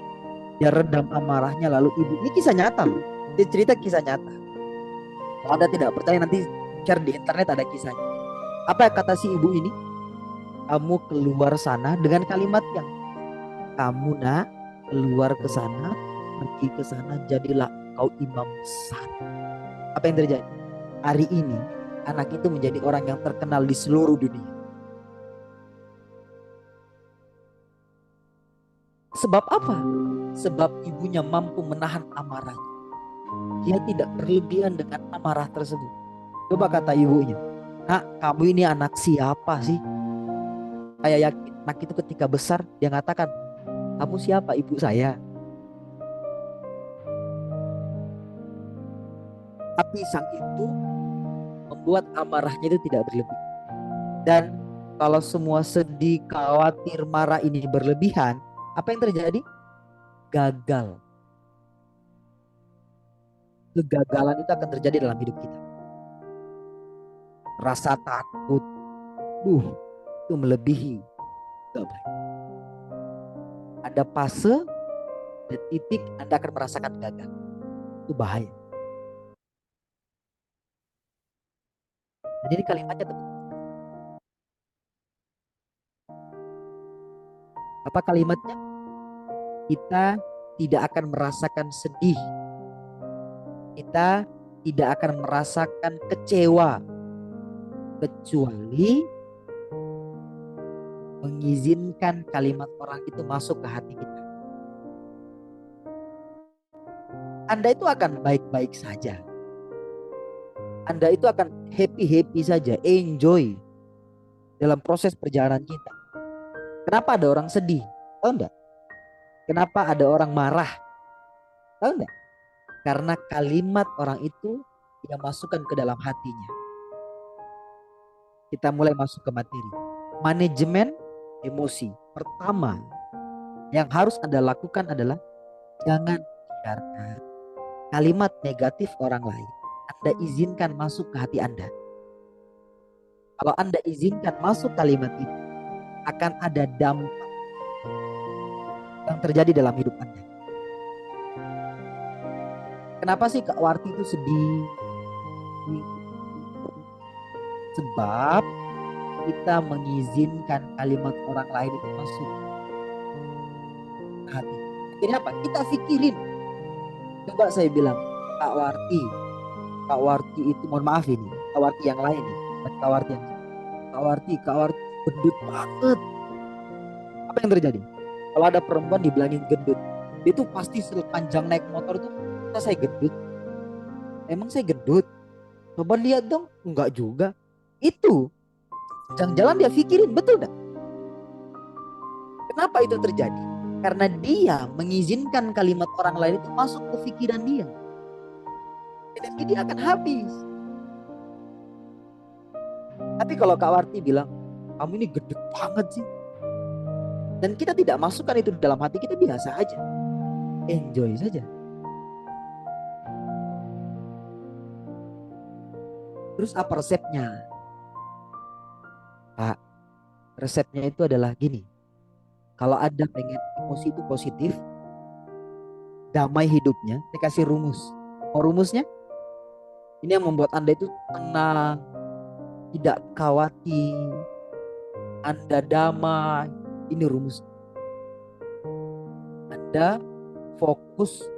Dia redam amarahnya lalu ibu, ini kisah nyata loh. Dia cerita kisah nyata. Kalau Anda tidak percaya nanti share di internet ada kisahnya. Apa kata si ibu ini? Kamu keluar sana dengan kalimat yang kamu nak keluar ke sana, pergi ke sana, jadilah kau imam besar. Apa yang terjadi? Hari ini anak itu menjadi orang yang terkenal di seluruh dunia. Sebab apa? Sebab ibunya mampu menahan amarah. Dia tidak berlebihan dengan amarah tersebut. Coba kata ibunya, nak kamu ini anak siapa sih? Saya yakin anak itu ketika besar dia mengatakan, kamu siapa? Ibu saya. Tapi sang ibu membuat amarahnya itu tidak berlebih. Dan kalau semua sedih, khawatir, marah ini berlebihan, apa yang terjadi? Gagal. Kegagalan itu akan terjadi dalam hidup kita. Rasa takut, itu melebihi. Gak baik. Ada fase dan titik Anda akan merasakan gagal. Itu bahaya. Jadi kalimatnya teman-teman. Apa kalimatnya? Kita tidak akan merasakan sedih. Kita tidak akan merasakan kecewa. Kecuali mengizinkan kalimat orang itu masuk ke hati kita. Anda itu akan baik-baik saja. Anda itu akan happy-happy saja, enjoy dalam proses perjalanan kita. Kenapa ada orang sedih? Tahu enggak? Kenapa ada orang marah? Tahu enggak? Karena kalimat orang itu dia masukkan ke dalam hatinya. Kita mulai masuk ke materi. Manajemen emosi. Pertama yang harus Anda lakukan adalah jangan biarkan kalimat negatif orang lain Anda izinkan masuk ke hati Anda. Kalau Anda izinkan masuk kalimat itu, akan ada dampak yang terjadi dalam hidup Anda. Kenapa sih Kak Warti itu sedih? Sebab kita mengizinkan kalimat orang lain itu masuk ke hati. Jadi apa? Kita pikirin. Coba saya bilang, Kak Warti itu, mohon maaf ini, Kak Warti yang lain nih, Kak Warti gendut banget. Apa yang terjadi? Kalau ada perempuan dibilangin gendut, itu pasti sepanjang naik motor itu, saya gendut. Emang saya gendut? Coba lihat dong, enggak juga. Itu jalan-jalan dia pikirin, betul gak? Kenapa itu terjadi? Karena dia mengizinkan kalimat orang lain itu masuk ke pikiran dia. Energi dia akan habis. Tapi kalau Kak Warti bilang, kamu ini gede banget sih, dan kita tidak masukkan itu dalam hati kita, biasa aja, enjoy saja. Terus apa resepnya? Pak, resepnya itu adalah gini. Kalau ada pengen emosi itu positif, damai hidupnya, saya kasih rumus. Mau rumusnya? Ini yang membuat Anda itu tenang, tidak khawatir, Anda damai. Ini rumus. Anda fokus,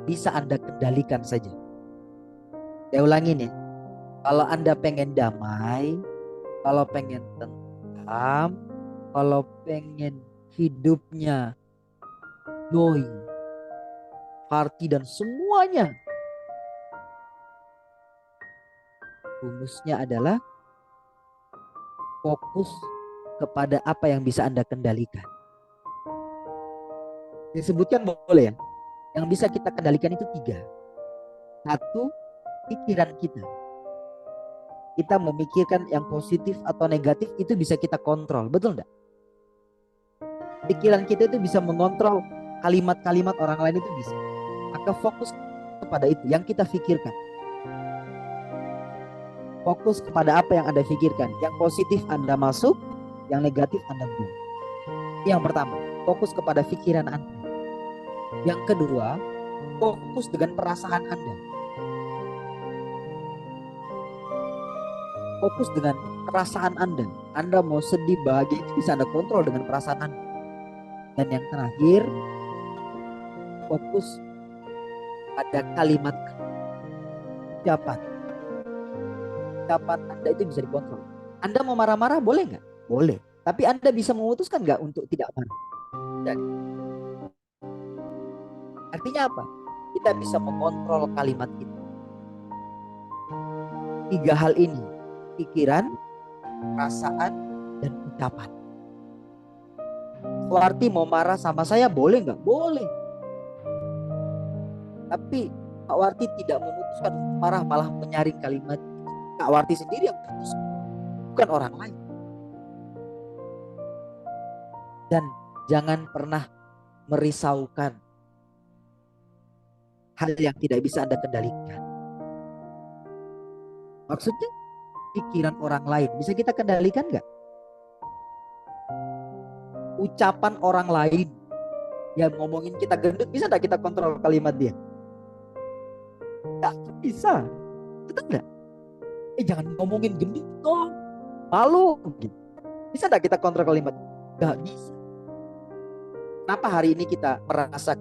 bisa Anda kendalikan saja. Saya ulangin ya. Kalau Anda pengen damai, kalau pengen tenang, kalau pengen hidupnya joy, party dan semuanya, rumusnya adalah fokus kepada apa yang bisa Anda kendalikan. Disebutkan boleh ya. Yang bisa kita kendalikan itu 3. 1, pikiran kita. Kita memikirkan yang positif atau negatif itu bisa kita kontrol, betul enggak? Pikiran kita itu bisa mengontrol kalimat-kalimat orang lain, itu bisa. Maka fokus kepada itu yang kita pikirkan. Fokus kepada apa yang Anda pikirkan. Yang positif Anda masuk, yang negatif Anda buang. Yang pertama, fokus kepada pikiran Anda. Yang kedua, fokus dengan perasaan Anda. Fokus dengan perasaan Anda. Anda mau sedih, bahagia, itu bisa Anda kontrol dengan perasaan Anda. Dan yang terakhir, fokus pada kalimat ucapan. Ucapan Anda itu bisa dikontrol. Anda mau marah-marah boleh nggak? Boleh. Tapi Anda bisa memutuskan nggak untuk tidak marah? Dan artinya apa? Kita bisa mengontrol kalimat kita. 3 hal ini, pikiran, perasaan, dan ucapan. Warti mau marah sama saya boleh nggak? Boleh. Tapi Kak Warti tidak memutuskan untuk marah, malah menyaring kalimat. Kak Warti sendiri yang putus, bukan orang lain. Dan jangan pernah merisaukan hal yang tidak bisa Anda kendalikan. Maksudnya pikiran orang lain bisa kita kendalikan nggak? Ucapan orang lain yang ngomongin kita gendut, bisa nggak kita kontrol kalimat dia? Nggak bisa. Betul nggak? Jangan ngomongin gendut dong, malu. Bisa nggak kita kontrol kalimat? Nggak bisa. Kenapa hari ini kita merasa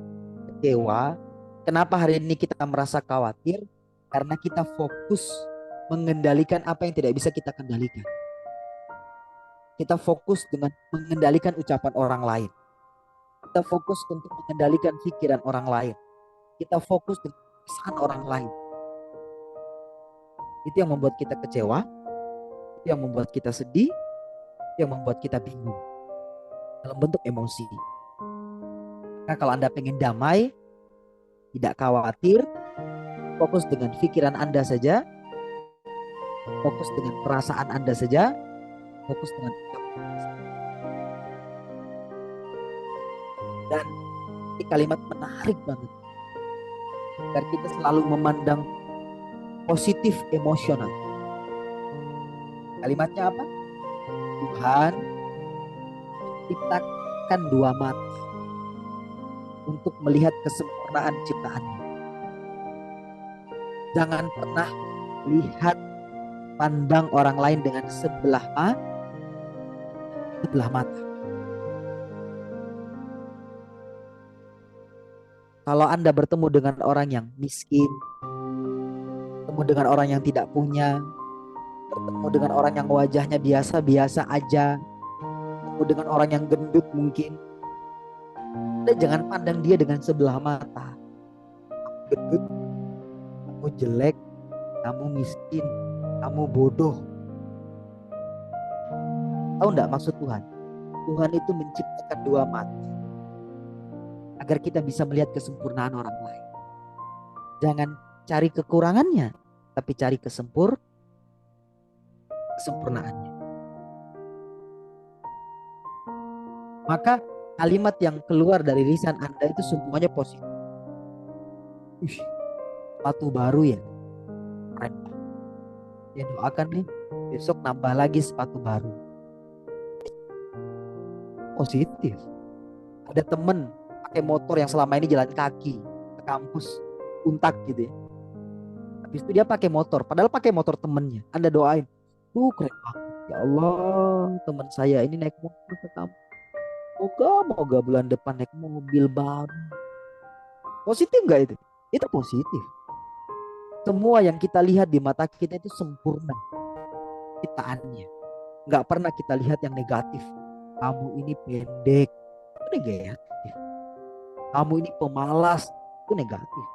kecewa? Kenapa hari ini kita merasa khawatir? Karena kita fokus mengendalikan apa yang tidak bisa kita kendalikan. Kita fokus dengan mengendalikan ucapan orang lain. Kita fokus untuk mengendalikan pikiran orang lain. Kita fokus dengan perasaan orang lain. Itu yang membuat kita kecewa. Itu yang membuat kita sedih. Itu yang membuat kita bingung. Dalam bentuk emosi. Nah, kalau Anda pengen damai, tidak khawatir, fokus dengan pikiran Anda saja, fokus dengan perasaan Anda saja, fokus dengan dan ini kalimat menarik banget agar kita selalu memandang positif emosional. Kalimatnya apa? Tuhan ciptakan 2 mata untuk melihat kesempurnaan ciptaannya. Jangan pernah lihat, pandang orang lain dengan sebelah mata. Kalau Anda bertemu dengan orang yang miskin, bertemu dengan orang yang tidak punya, bertemu dengan orang yang wajahnya biasa-biasa aja, bertemu dengan orang yang gendut mungkin, Anda jangan pandang dia dengan sebelah mata. Kamu gendut, kamu jelek, kamu miskin, kamu bodoh. Tahu enggak maksud Tuhan? Tuhan itu menciptakan 2 mata agar kita bisa melihat kesempurnaan orang lain. Jangan cari kekurangannya, tapi cari kesempurnaannya. Maka kalimat yang keluar dari lisan Anda itu semuanya positif. Sepatu baru ya, keren. Ya doakan nih, besok nambah lagi sepatu baru. Positif. Ada temen pakai motor yang selama ini jalan kaki ke kampus, untak gitu ya. Habis itu dia pakai motor, padahal pakai motor temennya. Anda doain, keren banget. Ya Allah, teman saya ini naik motor ke kampus. Moga bulan depan naik mobil baru. Positif nggak itu? Itu positif. Semua yang kita lihat di mata kita itu sempurna ciptaannya. Nggak pernah kita lihat yang negatif. Kamu ini pendek, itu negatif. Kamu ini pemalas, itu negatif.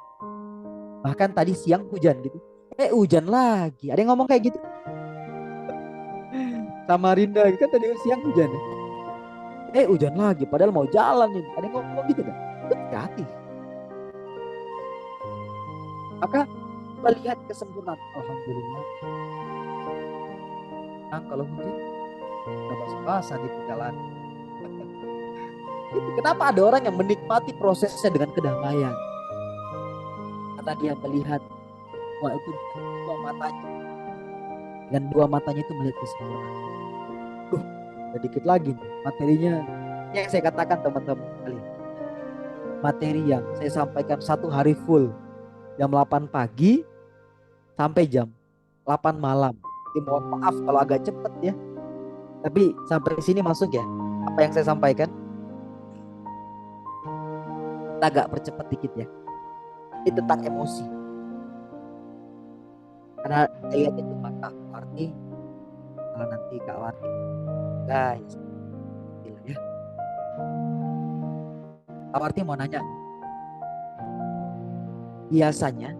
Bahkan tadi siang hujan gitu. Hujan lagi. Ada yang ngomong kayak gitu? Samarinda kan tadi siang hujan ya. Hujan lagi, padahal mau jalan ini. Ada yang ngomong gitu kan? Itu negatif. Maka melihat kesempurnaan, alhamdulillah. Nah, kalau hujan, udah basah-basah di jalan. Kenapa ada orang yang menikmati prosesnya dengan kedamaian? Karena dia melihat, wah itu dua matanya. Dengan dua matanya itu melihat kesempurnaan. Duh, udah dikit lagi nih materinya. Yang saya katakan teman-teman kalian, materi yang saya sampaikan satu hari full, jam 8 pagi sampai jam 8 malam. Jadi mohon maaf kalau agak cepet ya. Tapi sampai sini masuk ya apa yang saya sampaikan. Kita agak percepat dikit ya. Ini tentang emosi. Karena saya lihat itu maka arti kalau nanti Kak Wati guys gila ya. Kak Wati mau nanya, biasanya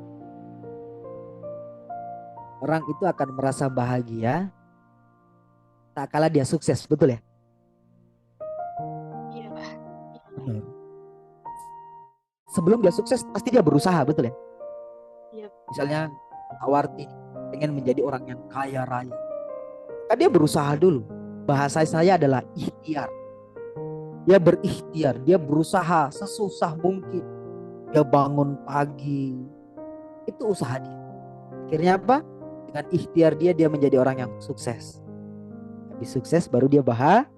orang itu akan merasa bahagia tak kala dia sukses, betul ya? Iya. Benar. Sebelum dia sukses pasti dia berusaha, betul ya? Iya. Misalnya Kak Warti pengen menjadi orang yang kaya raya, kan dia berusaha dulu. Bahasa saya adalah ikhtiar. Dia berikhtiar, dia berusaha sesusah mungkin. Dia bangun pagi, itu usaha dia. Akhirnya apa? Dengan ikhtiar dia menjadi orang yang sukses. Habis sukses baru dia bahagia.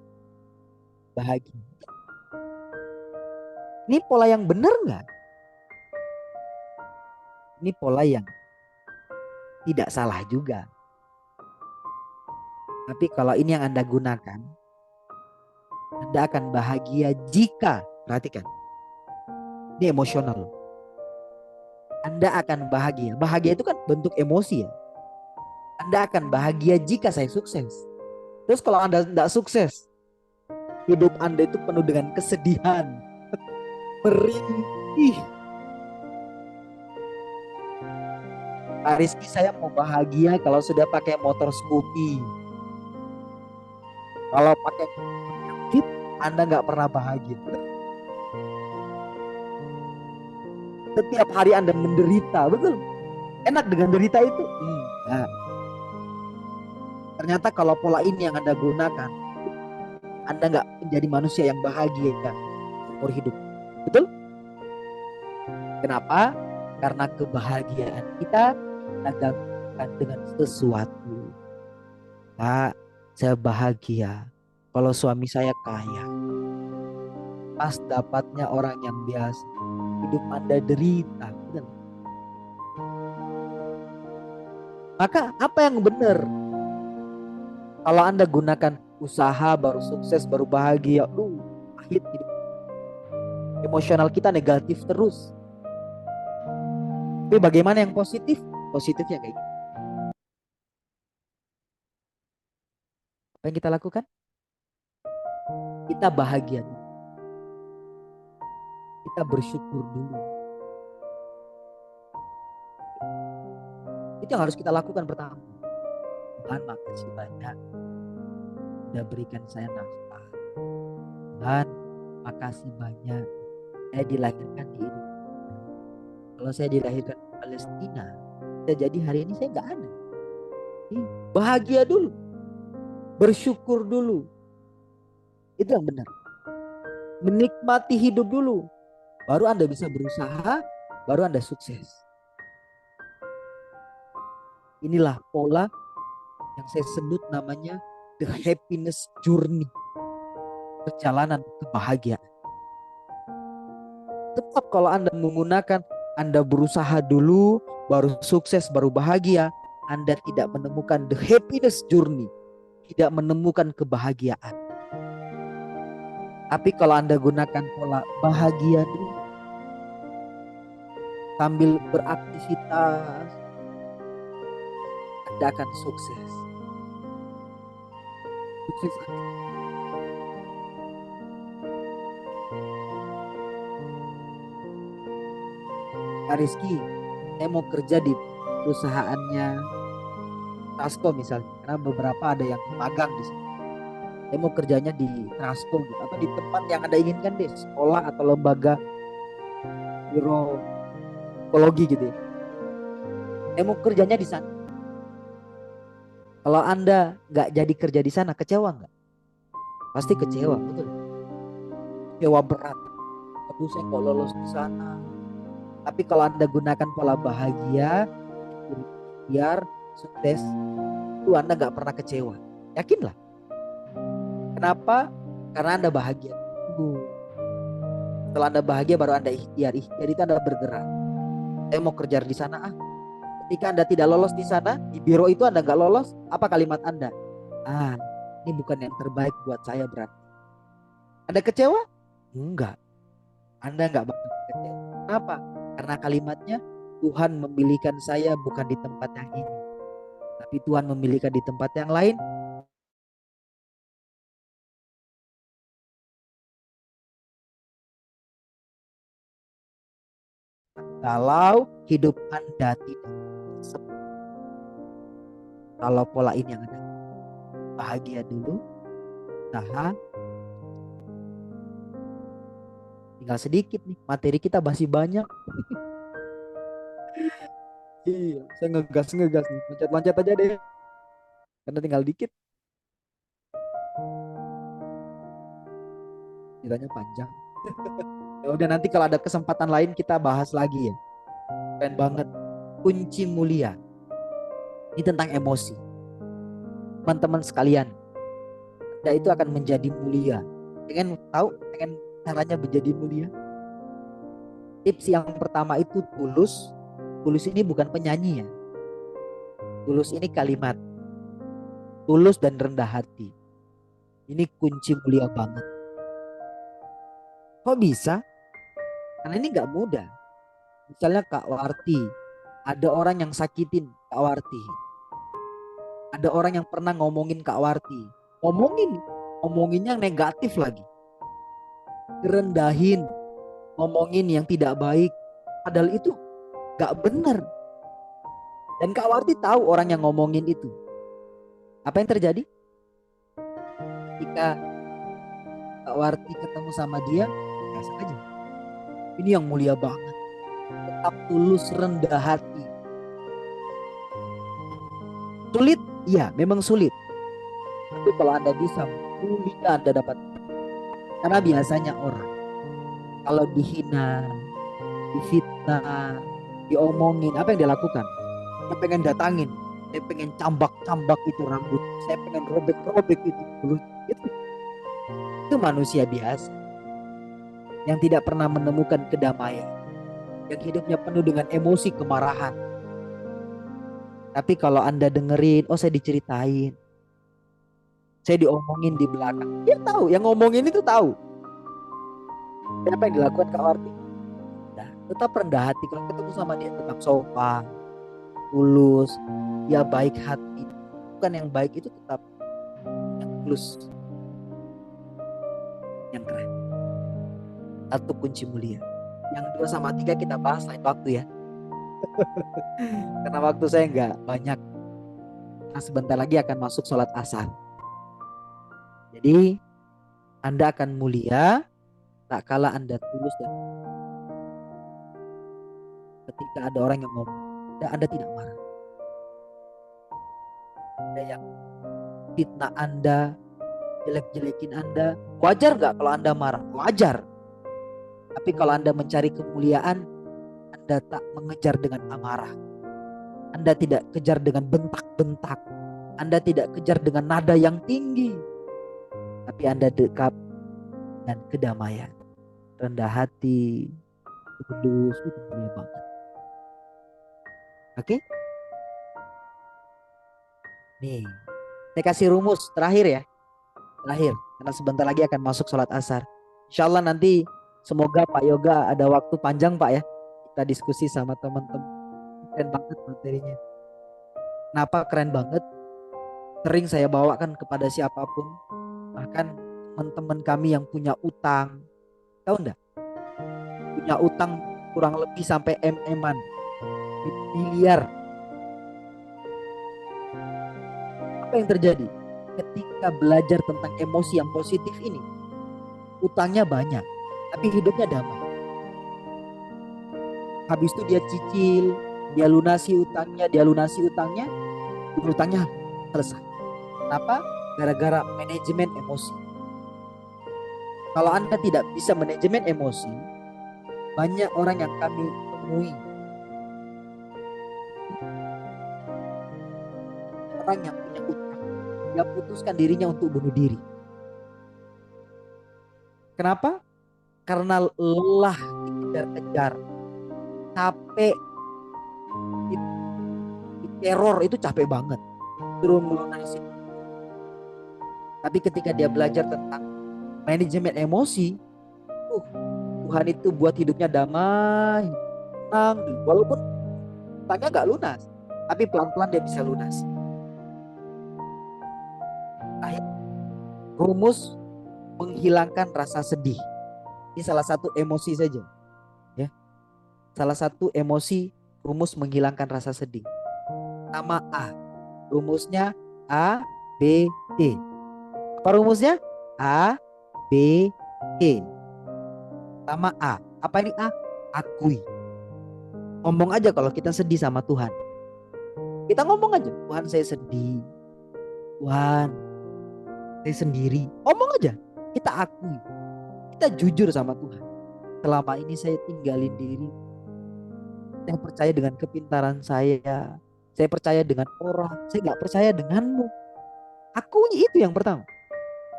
Ini pola yang benar nggak? Ini pola yang tidak salah juga. Tapi kalau ini yang Anda gunakan, Anda akan bahagia jika, perhatikan, ini emosional. Anda akan bahagia. Bahagia itu kan bentuk emosi ya. Anda akan bahagia jika saya sukses. Terus kalau Anda tidak sukses, hidup Anda itu penuh dengan kesedihan, merintih. Pak Rizky, saya mau bahagia kalau sudah pakai motor Scoopy. Kalau pakai Jeep, Anda nggak pernah bahagia. Setiap hari Anda menderita, betul? Enak dengan derita itu? Enggak. Ternyata kalau pola ini yang Anda gunakan, Anda nggak menjadi manusia yang bahagia seumur hidup. Betul? Kenapa? Karena kebahagiaan kita gantungkan dengan sesuatu. Pak, saya bahagia kalau suami saya kaya. Pas dapatnya orang yang biasa, hidup Anda derita. Betul? Maka apa yang benar? Kalau Anda gunakan usaha baru sukses baru bahagia, pahit hidup. Emosional kita negatif terus. Tapi bagaimana yang positif? Positifnya kayak gitu. Apa yang kita lakukan? Kita bahagia dulu. Kita bersyukur dulu. Itu yang harus kita lakukan pertama. Tuhan, makasih banyak udah berikan saya nafkah. Tuhan, makasih banyak saya dilahirkan di Indonesia. Kalau saya dilahirkan di Palestina, bisa jadi hari ini saya nggak ada. Bahagia dulu, bersyukur dulu. Itu yang benar. Menikmati hidup dulu, baru Anda bisa berusaha, baru Anda sukses. Inilah pola yang saya sebut namanya the happiness journey, perjalanan kebahagiaan. Tetap kalau Anda menggunakan Anda berusaha dulu, baru sukses, baru bahagia, Anda tidak menemukan the happiness journey, tidak menemukan kebahagiaan. Tapi kalau Anda gunakan pola bahagia dulu, sambil beraktivitas, Anda akan sukses. Sukses. Pak Rizky, saya mau kerja di perusahaannya Trasco misalnya, karena beberapa ada yang magang di sini. Saya mau kerjanya di Trasco gitu, atau di tempat yang Anda inginkan deh, sekolah atau lembaga biro psikologi gitu ya. Saya mau kerjanya di sana. Kalau Anda nggak jadi kerja di sana, kecewa nggak? Pasti kecewa, betul. Kecewa berat. Aduh, saya kok lolos di sana. Tapi kalau Anda gunakan pola bahagia, biar sukses, itu Anda nggak pernah kecewa. Yakinlah. Kenapa? Karena Anda bahagia. Setelah Anda bahagia baru Anda ikhtiar. Ikhtiar itu Anda bergerak. Saya mau kerja di sana. Ketika Anda tidak lolos di sana, di biro itu Anda nggak lolos, apa kalimat Anda? Ini bukan yang terbaik buat saya berarti. Anda kecewa? Enggak. Anda nggak bakal kecewa. Kenapa? Karena kalimatnya, Tuhan memilihkan saya bukan di tempat yang ini, tapi Tuhan memilihkan di tempat yang lain. Kalau hidup Anda tidak kalau pola ini yang ada, bahagia dulu, usaha. Tinggal sedikit nih, materi kita masih banyak. Iya, saya ngegas nih, loncat aja deh, karena tinggal dikit. Ceritanya panjang. Ya udah, nanti kalau ada kesempatan lain kita bahas lagi ya. Keren banget. Kunci mulia. Ini tentang emosi. Teman-teman sekalian, Anda itu akan menjadi mulia. Pengen tahu caranya menjadi mulia? Tips yang pertama itu tulus. Tulus ini bukan penyanyi ya. Tulus ini kalimat. Tulus dan rendah hati. Ini kunci mulia banget. Kok bisa? Karena ini gak mudah. Misalnya Kak Warti, ada orang yang sakitin Kak Warti. Ada orang yang pernah ngomongin Kak Warti. Ngomonginnya negatif lagi. Kerendahin, ngomongin yang tidak baik. Padahal itu gak benar. Dan Kak Warti tahu orang yang ngomongin itu. Apa yang terjadi? Ketika Kak Warti ketemu sama dia, biasa aja. Ini yang mulia banget. Tetap tulus, rendah hati. Sulit? Iya, memang sulit. Tapi kalau Anda bisa, mulia Anda dapat. Karena biasanya orang kalau dihina, difitnah, diomongin, apa yang dia lakukan? Saya pengen datangin, saya pengen cambak-cambak itu rambut, saya pengen robek-robek itu kulit. Itu manusia biasa yang tidak pernah menemukan kedamaian, yang hidupnya penuh dengan emosi, kemarahan. Tapi kalau Anda dengerin, saya diceritain, saya diomongin di belakang, dia tahu, yang ngomongin itu tahu. Dan apa yang dilakukan Kak Warti? Nah, tetap rendah hati. Kalau ketemu sama dia tetap sopan, tulus, ya baik hati. Bukan yang baik itu tetap yang tulus, yang keren. Satu kunci mulia. Yang 2 sama 3 kita bahas lain waktu ya. Karena waktu saya nggak banyak. Nah, sebentar lagi akan masuk sholat asar. Jadi Anda akan mulia tak kala Anda tulus dan ketika ada orang yang ngomong, Anda tidak marah. Ada yang fitnah Anda, jelek-jelekin Anda, wajar nggak kalau Anda marah? Wajar. Tapi kalau Anda mencari kemuliaan, Anda tak mengejar dengan amarah. Anda tidak kejar dengan bentak-bentak. Anda tidak kejar dengan nada yang tinggi. Tapi Anda dekat dan kedamaian, rendah hati, tulus, itu mulia banget. Oke? Nih, saya kasih rumus terakhir ya. Terakhir, karena sebentar lagi akan masuk sholat asar. Insya Allah nanti semoga Pak Yoga ada waktu panjang Pak ya. Kita diskusi sama teman-teman. Keren banget materinya. Kenapa keren banget? Sering saya bawakan kepada siapapun. Bahkan teman-teman kami yang punya utang. Tahu enggak? Punya utang kurang lebih sampai MM-an. Miliar. Apa yang terjadi? Ketika belajar tentang emosi yang positif ini, utangnya banyak, tapi hidupnya damai. Habis itu dia cicil, dia lunasi utangnya, utangnya selesai. Kenapa? Gara-gara manajemen emosi. Kalau Anda tidak bisa manajemen emosi, banyak orang yang kami temui orang yang punya utang, dia putuskan dirinya untuk bunuh diri. Kenapa? Karena lelah dikejar-kejar, capek, teror itu capek banget. Suruh melunasin. Tapi ketika dia belajar tentang manajemen emosi, Tuhan itu buat hidupnya damai, tenang, walaupun utangnya gak lunas, tapi pelan-pelan dia bisa lunas. Rumus menghilangkan rasa sedih. Ini salah satu emosi saja, ya. Salah satu emosi rumus menghilangkan rasa sedih. Nama A. Rumusnya A, B, E. Apa rumusnya? A, B, E. Nama A. Apa ini A? Akui. Ngomong aja kalau kita sedih sama Tuhan. Kita ngomong aja, Tuhan saya sedih. Tuhan, saya sendiri. Ngomong aja. Kita akui. Kita jujur sama Tuhan. Selama ini saya tinggalin diri. Saya percaya dengan kepintaran saya. Saya percaya dengan orang. Saya gak percaya denganmu. Akui itu yang pertama.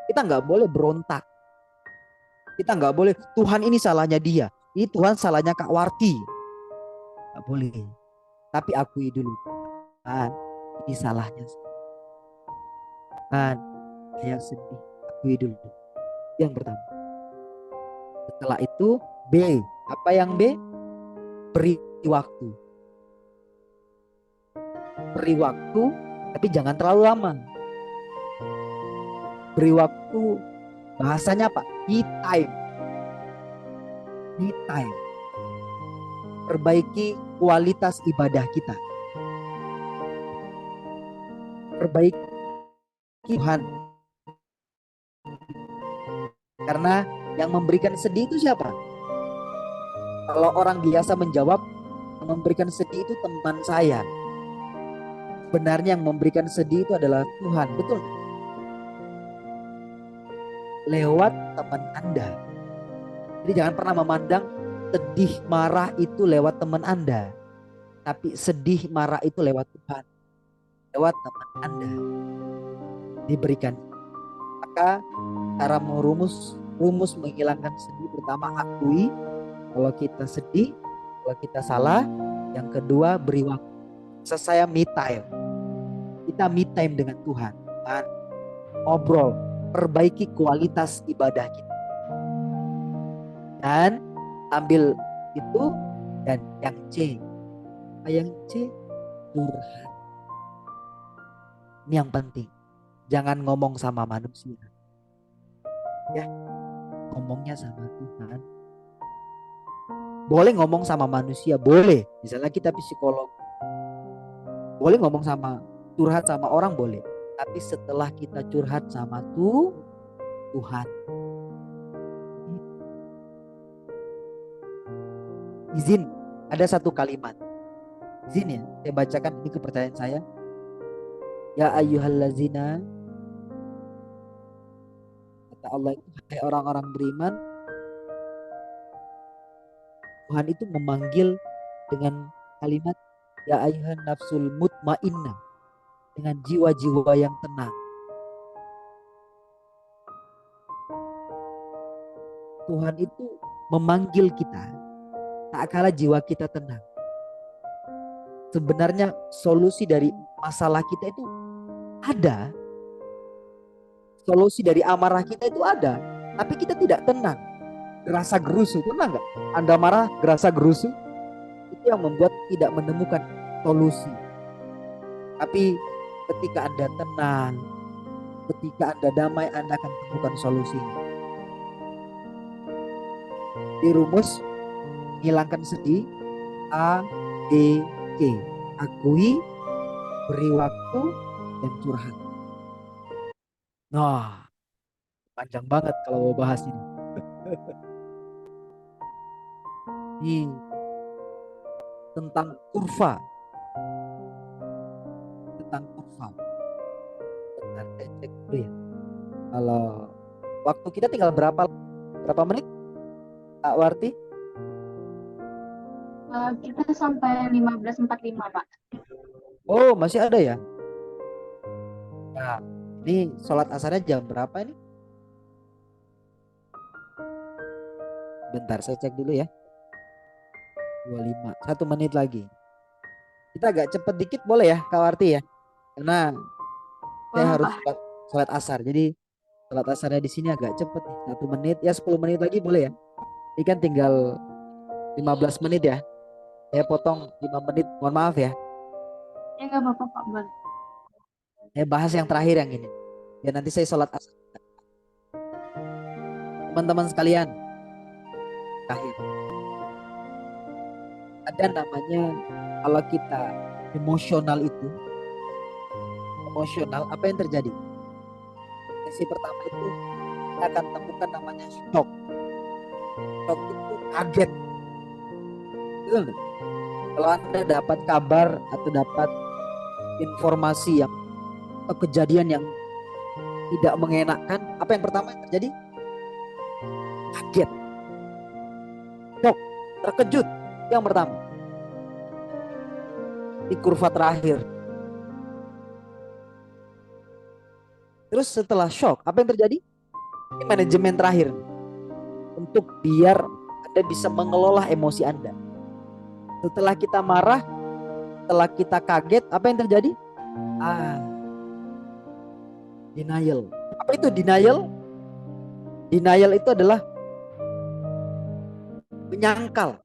Kita gak boleh berontak. Kita gak boleh, Tuhan ini salahnya dia. Ini Tuhan salahnya Kak Warti. Gak boleh. Tapi akui dulu. Tuhan, ini salahnya. Tuhan, saya sedih. Akui dulu. Yang pertama. Setelah itu B. Apa yang B? Beri waktu. Beri waktu, tapi jangan terlalu lama. Beri waktu, bahasanya apa? Me time. Me time. Perbaiki kualitas ibadah kita. Perbaiki Tuhan. Karena yang memberikan sedih itu siapa? Kalau orang biasa menjawab, yang memberikan sedih itu teman saya. Sebenarnya yang memberikan sedih itu adalah Tuhan, betul? Lewat teman Anda. Jadi jangan pernah memandang sedih marah itu lewat teman Anda. Tapi sedih marah itu lewat Tuhan. Lewat teman Anda. Diberikan. Maka cara rumus menghilangkan sedih, pertama akui kalau kita sedih, kalau kita salah. Yang kedua beri waktu. Saya me time. Kita me time dengan Tuhan. Tuhan, ngobrol, perbaiki kualitas ibadah kita. Dan ambil itu. Dan yang C. Yang C, curhat. Ini yang penting. Jangan ngomong sama manusia. Ya, ngomongnya sama Tuhan. Boleh ngomong sama manusia, boleh. Misalnya kita psikolog, boleh ngomong sama, curhat sama orang boleh. Tapi setelah kita curhat sama Tuhan. Izin, ada satu kalimat. Izin ya, saya bacakan, ini kepercayaan saya. Ya ayyuhallazina, kata Allah itu, hai orang-orang beriman, Tuhan itu memanggil dengan kalimat ya ayyuhan nafsul mutmainnah, dengan jiwa-jiwa yang tenang. Tuhan itu memanggil kita tak kala jiwa kita tenang. Sebenarnya solusi dari masalah kita itu ada. Solusi dari amarah kita itu ada, tapi kita tidak tenang. Gerasa gerusu, pernah nggak? Anda marah, gerasa gerusu, itu yang membuat tidak menemukan solusi. Tapi ketika Anda tenang, ketika Anda damai, Anda akan temukan solusi. Di rumus hilangkan sedih, A, B, C. Akui, beri waktu, dan curhat. Nah, panjang banget kalau mau bahas ini. Ini tentang kurva. Tentang kurva. Bentar, saya cek dulu ya. Kalau waktu kita tinggal berapa menit, Kak Warti? Kita sampai 15.45, Pak. Oh, masih ada ya? Nah, ini sholat asarnya jam berapa ini? Bentar, saya cek dulu ya. 25, 1 menit lagi. Kita agak cepet dikit boleh ya, Kak Warti ya? Karena saya Boleh, harus Pak. sholat asar. Jadi sholat asarnya di sini agak cepet nih. 1 menit, ya 10 menit lagi boleh ya? Ini kan tinggal 15 menit ya. Saya potong 5 menit, mohon maaf ya. Ya nggak apa-apa, Pak. Boleh. Saya bahas yang terakhir yang ini. Ya nanti saya sholat asar. Teman-teman sekalian, terakhir. Ada namanya kalau kita emosional itu, apa yang terjadi? Sesi pertama itu kita akan temukan namanya shock. Shock itu kaget. Betul nggak? Kalau Anda dapat kabar atau dapat informasi yang atau kejadian yang tidak mengenakan, apa yang pertama yang terjadi? Kaget, shock, terkejut. Yang pertama di kurva terakhir. Terus setelah shock, apa yang terjadi? Ini manajemen terakhir untuk biar Anda bisa mengelola emosi Anda. Setelah kita marah, setelah kita kaget, apa yang terjadi? Denial. Apa itu denial? Denial itu adalah menyangkal.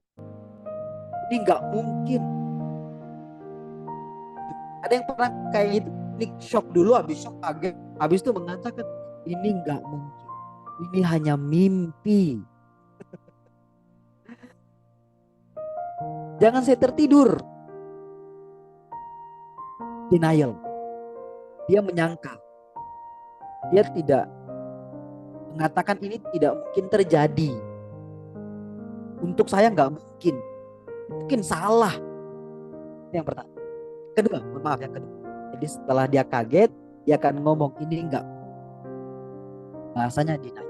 Ini nggak mungkin. Ada yang pernah kayak gitu? Ini shock dulu, habis shock kaget, habis itu mengatakan ini nggak mungkin. Ini hanya mimpi. Jangan saya tertidur. Denial. Dia menyangkal. Dia tidak mengatakan ini tidak mungkin terjadi. Untuk saya nggak mungkin. Mungkin salah. Yang pertama. Kedua, mohon maaf yang kedua. Jadi setelah dia kaget, dia akan ngomong ini enggak. Bahasanya denial.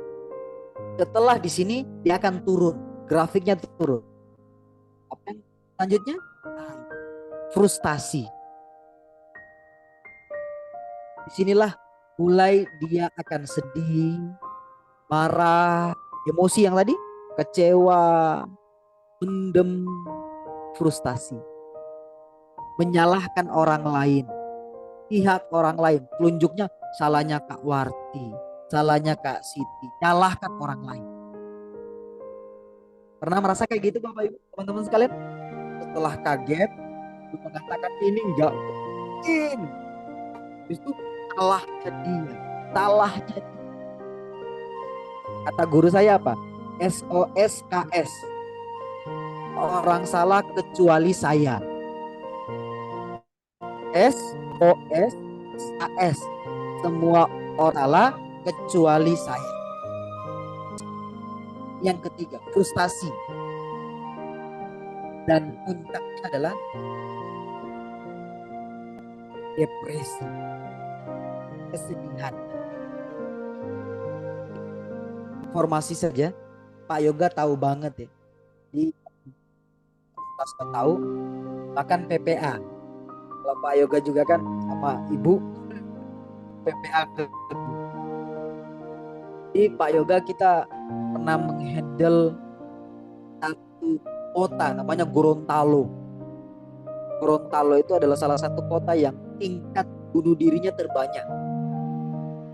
Setelah di sini dia akan turun, grafiknya turun. Apa yang selanjutnya? Frustasi. Disinilah mulai dia akan sedih, marah, emosi yang tadi, kecewa, mendem, frustasi, menyalahkan orang lain, pihak orang lain, telunjuknya salahnya Kak Warti, salahnya Kak Siti, nyalahkan orang lain. Pernah merasa kayak gitu Bapak Ibu, teman-teman sekalian? Setelah kaget, mengatakan ini enggak mungkin. Itu salahnya dia, salahnya dia. Kata guru saya apa? SOSKS. Orang salah kecuali saya. SOSKS. Semua orang salah kecuali saya. Yang ketiga, frustasi. Dan puncaknya adalah depresi, kesedihan. Informasi saja, Pak Yoga tahu banget ya. Di pas tahu makan PPA. Kalau Pak Yoga juga kan sama Ibu PPA. Di Pak Yoga kita pernah menghandle satu kota namanya Gorontalo. Gorontalo itu adalah salah satu kota yang tingkat bunuh dirinya terbanyak.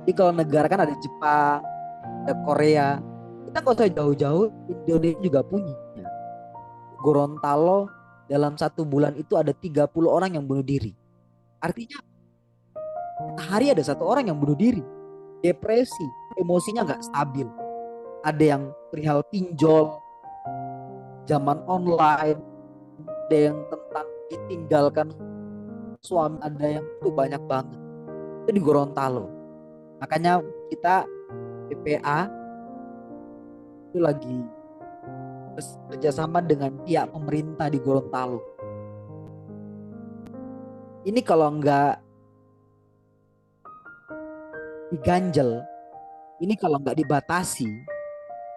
Jadi kalau negara kan ada Jepang, ada Korea. Kita nggak usah jauh-jauh, Indonesia juga punya. Gorontalo dalam 1 bulan itu ada 30 orang yang bunuh diri. Artinya sehari ada 1 orang yang bunuh diri. Depresi, emosinya nggak stabil. Ada yang perihal pinjol, zaman online, ada yang tentang ditinggalkan suami, ada yang itu banyak banget. Itu di Gorontalo. Makanya kita PPA itu lagi kerjasama dengan pihak pemerintah di Gorontalo. Ini kalau nggak diganjel, ini kalau nggak dibatasi,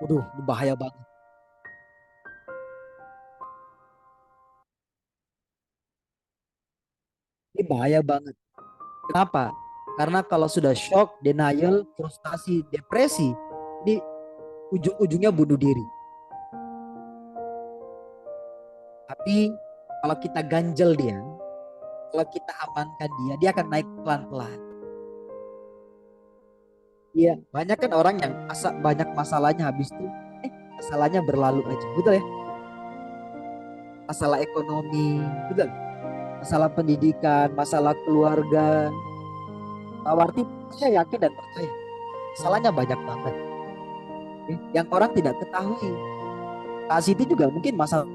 waduh, bahaya banget. Ini bahaya banget. Kenapa? Karena kalau sudah shock, denial, frustasi, depresi, ini ujung-ujungnya bunuh diri. Tapi kalau kita ganjel dia, kalau kita amankan dia akan naik pelan-pelan. Iya, banyak kan orang yang banyak masalahnya habis itu, masalahnya berlalu aja, betul ya? Masalah ekonomi, betul? Masalah pendidikan, masalah keluarga. Pak Warti, saya yakin dan percaya, masalahnya banyak banget. Yang orang tidak ketahui. Kak Siti juga mungkin masalah.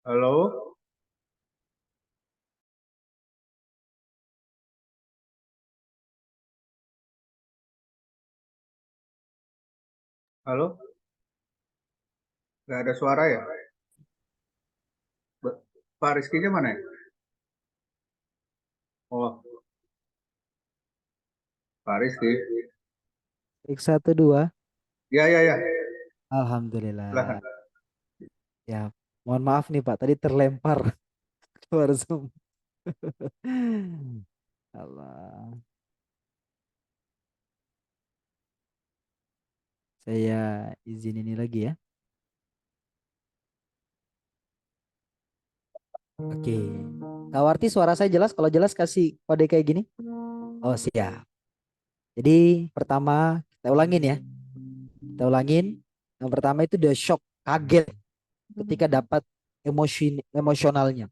Halo, halo, nggak ada suara ya? Pak Rizky-nya mana ya? Oh, Pak Rizky. X1 2. Ya, ya, ya. Alhamdulillah. Silahkan. Ya, mohon maaf nih Pak, tadi terlempar keluar Zoom. Allah. Saya izin ini lagi ya. Oke. Kak Warti, suara saya jelas? Kalau jelas kasih kode kayak gini. Oh, siap. Jadi pertama kita ulangin ya. Kita ulangin. Yang pertama itu udah shock, kaget ketika dapat emosionalnya.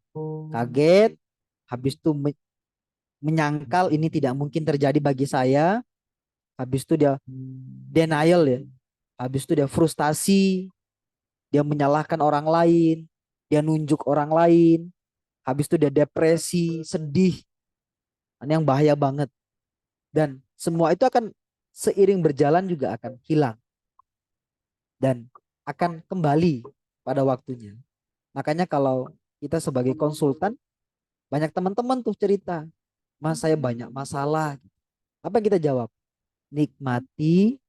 Kaget, habis itu menyangkal ini tidak mungkin terjadi bagi saya. Habis itu dia denial ya. Habis itu dia frustasi, dia menyalahkan orang lain, dia nunjuk orang lain. Habis itu dia depresi, sedih. Ini yang bahaya banget. Dan semua itu akan seiring berjalan juga akan hilang. Dan akan kembali pada waktunya. Makanya kalau kita sebagai konsultan, banyak teman-teman tuh cerita, Mas saya banyak masalah. Apa yang kita jawab? Nikmati,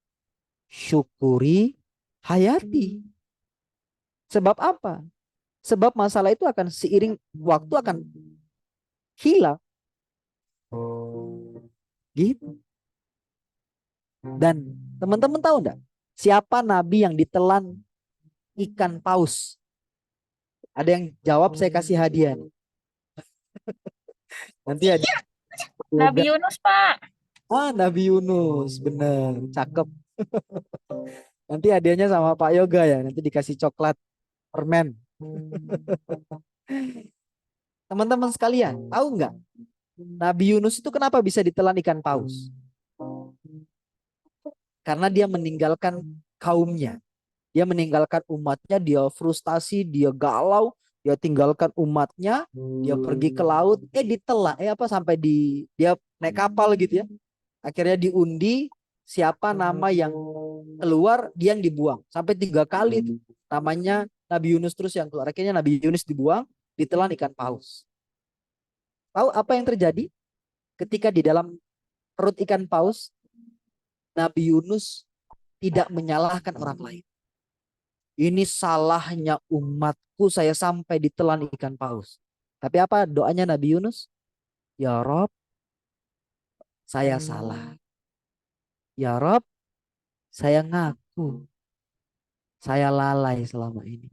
syukuri, hayati. Sebab apa? Sebab masalah itu akan seiring waktu akan hilang. Gitu. Dan teman-teman tahu enggak? Siapa nabi yang ditelan ikan paus? Ada yang jawab, saya kasih hadiah. Nanti ada Nabi Yunus, Pak. Nabi Yunus, bener, cakep. Nanti hadiahnya sama Pak Yoga ya, nanti dikasih coklat permen. Teman-teman sekalian, tahu nggak Nabi Yunus itu kenapa bisa ditelan ikan paus? Karena dia meninggalkan kaumnya. Dia meninggalkan umatnya, dia frustasi, dia galau, dia tinggalkan umatnya, dia pergi ke laut, ditelan, sampai dia naik kapal gitu ya. Akhirnya diundi, siapa nama yang keluar, dia yang dibuang. Sampai 3 kali tuh. Namanya Nabi Yunus terus yang keluar. Akhirnya Nabi Yunus dibuang, ditelan ikan paus. Tahu apa yang terjadi? Ketika di dalam perut ikan paus, Nabi Yunus tidak menyalahkan orang lain. Ini salahnya umatku, saya sampai ditelan ikan paus. Tapi apa doanya Nabi Yunus? Ya Rob, saya salah. Ya Rob, saya ngaku. Saya lalai selama ini.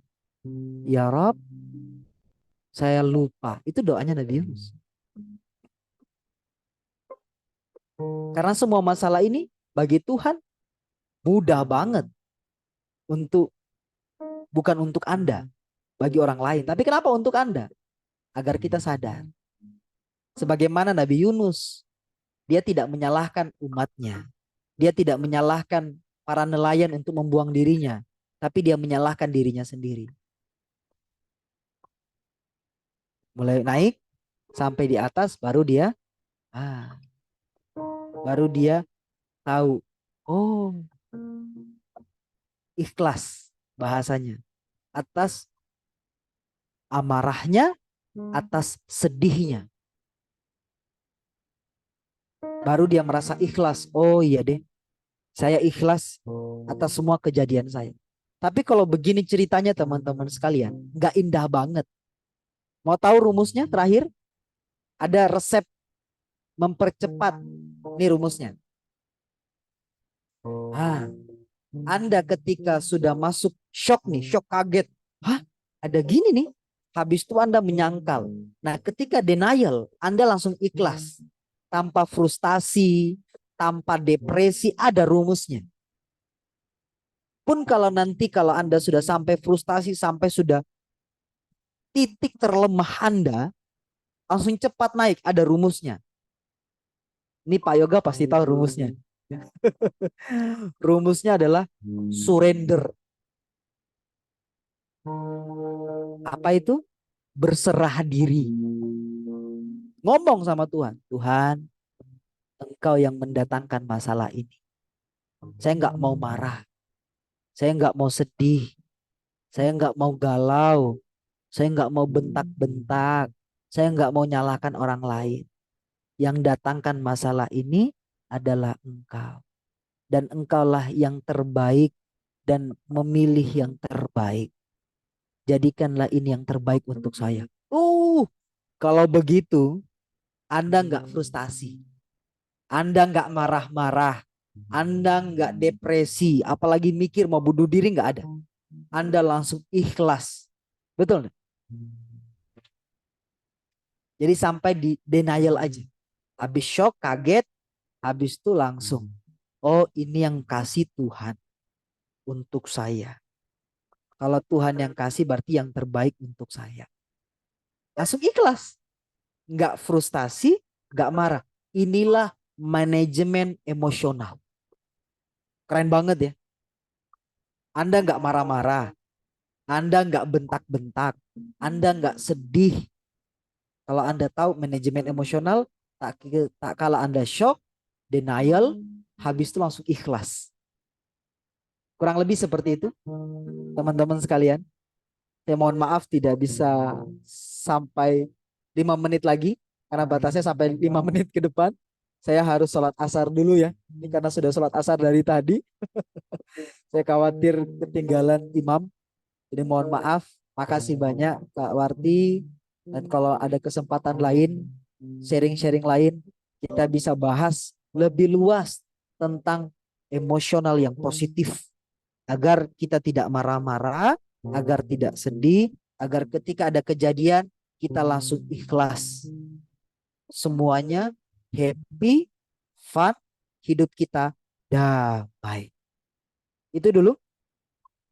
Ya Rob, saya lupa. Itu doanya Nabi Yunus. Karena semua masalah ini bagi Tuhan mudah banget bukan untuk Anda, bagi orang lain. Tapi kenapa untuk Anda? Agar kita sadar Sebagaimana Nabi Yunus, dia tidak menyalahkan umatnya. Dia tidak menyalahkan para nelayan untuk membuang dirinya, tapi dia menyalahkan dirinya sendiri. Mulai naik sampai di atas baru dia baru dia tahu, oh, ikhlas bahasanya atas amarahnya, atas sedihnya. Baru dia merasa ikhlas. Oh iya deh, saya ikhlas atas semua kejadian saya. Tapi kalau begini ceritanya teman-teman sekalian, nggak indah banget. Mau tahu rumusnya terakhir? Ada resep mempercepat. Ini rumusnya. Anda ketika sudah masuk shock nih, shock kaget. Hah? Ada gini nih. Habis itu Anda menyangkal. Nah, ketika denial, Anda langsung ikhlas. Tanpa frustasi, tanpa depresi, ada rumusnya. Pun kalau nanti kalau Anda sudah sampai frustasi, sampai sudah titik terlemah Anda, langsung cepat naik, ada rumusnya. Ini Pak Yoga pasti tahu rumusnya. Rumusnya adalah surrender. Apa itu? Berserah diri. Ngomong sama Tuhan. Tuhan, Engkau yang mendatangkan masalah ini. Saya nggak mau marah. Saya nggak mau sedih. Saya nggak mau galau. Saya nggak mau bentak-bentak. Saya nggak mau nyalahkan orang lain. Yang datangkan masalah ini adalah Engkau. Dan Engkaulah yang terbaik dan memilih yang terbaik. Jadikanlah ini yang terbaik untuk saya. Kalau begitu, Anda nggak frustasi. Anda nggak marah-marah. Anda nggak depresi. Apalagi mikir mau bunuh diri, nggak ada. Anda langsung ikhlas. Betul nggak? Jadi sampai di denial aja. Habis shock, kaget. Habis itu langsung. Oh, ini yang kasih Tuhan untuk saya. Kalau Tuhan yang kasih berarti yang terbaik untuk saya. Langsung ikhlas. Nggak frustasi, nggak marah. Inilah manajemen emosional. Keren banget ya. Anda nggak marah-marah. Anda nggak bentak-bentak. Anda nggak sedih. Kalau Anda tahu manajemen emosional, tak kala Anda shock, denial, habis itu langsung ikhlas. Kurang lebih seperti itu, teman-teman sekalian. Saya mohon maaf tidak bisa sampai 5 menit lagi, karena batasnya sampai 5 menit ke depan. Saya harus sholat asar dulu ya. Ini karena sudah sholat asar dari tadi. Saya khawatir ketinggalan imam. Jadi mohon maaf. Makasih banyak Kak Warti. Dan kalau ada kesempatan lain, sharing-sharing lain, kita bisa bahas lebih luas tentang emosional yang positif. Agar kita tidak marah-marah, agar tidak sedih, agar ketika ada kejadian kita langsung ikhlas. Semuanya happy, fun, hidup kita damai. Itu dulu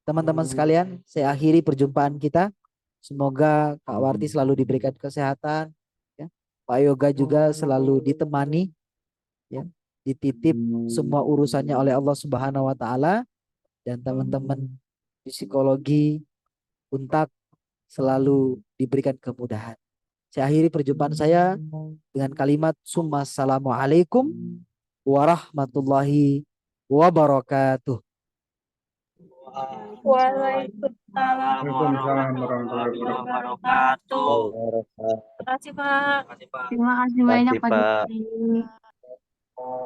teman-teman sekalian, saya akhiri perjumpaan kita. Semoga Kak Warti selalu diberikan kesehatan, ya. Pak Yoga juga selalu ditemani, ya, dititip semua urusannya oleh Allah Subhanahu wa taala, dan teman-teman psikologi Untak selalu diberikan kemudahan. Saya akhiri perjumpaan saya dengan kalimat summa assalamualaikum warahmatullahi wabarakatuh. Waalaikumsalam Waalaikumsalam warahmatullahi warahmatullahi wabarakatuh. Terima kasih, Pak. Terima kasih banyak Kasih Pak Pak. Rizky.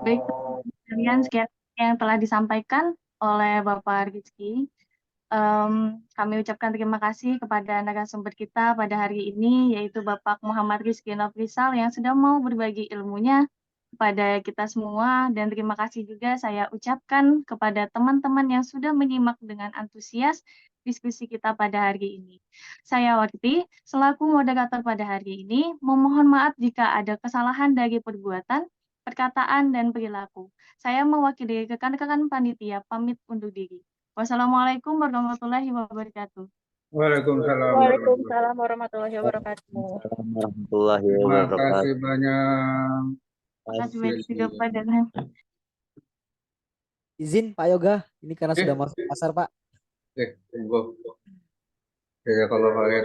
Baik, teman-teman sekalian, sekian yang telah disampaikan oleh Bapak Rizky. Kami ucapkan terima kasih kepada narasumber kita pada hari ini, yaitu Bapak Muhammad Rizky Nofrisal yang sudah mau berbagi ilmunya kepada kita semua. Dan terima kasih juga saya ucapkan kepada teman-teman yang sudah menyimak dengan antusias diskusi kita pada hari ini. Saya Warti, selaku moderator pada hari ini, memohon maaf jika ada kesalahan dari perbuatan, perkataan, dan perilaku. Saya mewakili rekan-rekan panitia pamit undur diri. Wassalamualaikum warahmatullahi wabarakatuh. Waalaikumsalam. Waalaikumsalam warahmatullahi wabarakatuh. Waalaikumsalam warahmatullahi Terima wabarakatuh. kasih banyak. Terima kasih banyak Yes, juga yes. Pak Danang. Izin Pak Yoga, ini karena Eh. sudah masuk pasar Pak. Tunggu. Ya, kalau khair.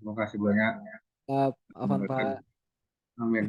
Terima kasih banyak. Afan Pak. Amin.